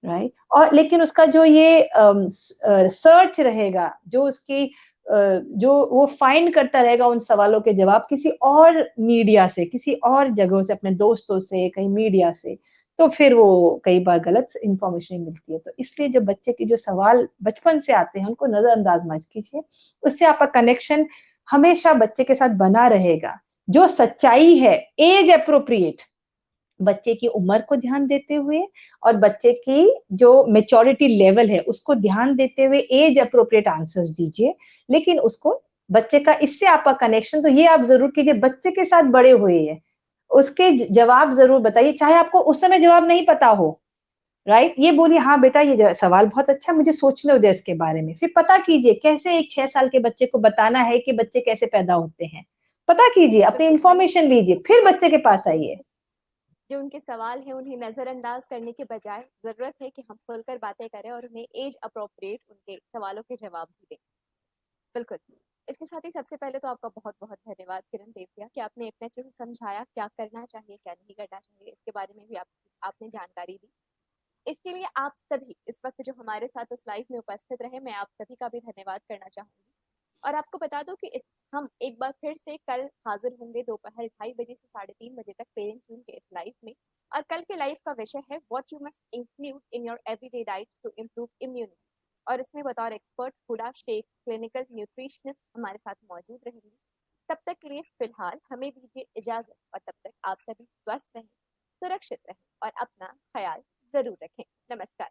राइट। और लेकिन उसका जो ये सर्च रहेगा, जो उसकी जो वो फाइंड करता रहेगा उन सवालों के जवाब किसी और मीडिया से, किसी और जगहों से, अपने दोस्तों से, कहीं मीडिया से, तो फिर वो कई बार गलत इंफॉर्मेशन मिलती है। तो इसलिए जो बच्चे के जो सवाल बचपन से आते हैं उनको नजरअंदाज मत कीजिए, उससे आपका कनेक्शन हमेशा बच्चे के साथ बना रहेगा। जो सच्चाई है एज अप्रोप्रिएट, बच्चे की उम्र को ध्यान देते हुए और बच्चे की जो मैच्योरिटी लेवल है उसको ध्यान देते हुए एज अप्रोप्रिएट आंसर्स दीजिए। लेकिन उसको बच्चे का इससे आपका कनेक्शन तो ये आप जरूर कीजिए, बच्चे के साथ बड़े हुए हैं उसके जवाब जरूर बताइए, चाहे आपको उस समय जवाब नहीं पता हो, राइट। ये बोलिए हाँ बेटा ये सवाल बहुत अच्छा, मुझे सोचने दो इसके बारे में। फिर पता कीजिए कैसे एक 6 साल के बच्चे को बताना है कि बच्चे कैसे पैदा होते हैं, पता कीजिए, अपनी इंफॉर्मेशन लीजिए, फिर बच्चे के पास आइए। जो उनके सवाल हैं उन्हें नजरअंदाज करने के बजाय जरूरत है कि हम खुलकर बातें करें और उन्हें एज अप्रोप्रिएट उनके सवालों के जवाब भी दें। बिल्कुल। इसके साथ ही सबसे पहले तो आपका बहुत बहुत धन्यवाद किरण देवतिया कि आपने इतने अच्छे से समझाया क्या करना चाहिए क्या नहीं करना चाहिए, इसके बारे में भी आपने जानकारी दी। इसके लिए आप सभी इस वक्त जो हमारे साथ इस लाइव में उपस्थित रहे, मैं आप सभी का भी धन्यवाद करना चाहूंगी। और आपको बता दो कि हम एक बार फिर से कल हाजिर होंगे दोपहर 2:30 बजे से 3:30 बजे तक पेरेंट्स जून के इस लाइव में। और कल के लाइव का विषय है what you must include in your everyday diet to improve immunity. और इसमें बतौर expert Huda Shaikh clinical nutritionist हमारे साथ मौजूद रहेंगे। तब तक के लिए फिलहाल हमें दीजिए इजाजत और तब तक आप सभी स्वस्थ रहें, सुरक्षित रहें और अपना ख्याल जरूर रखें। नमस्कार।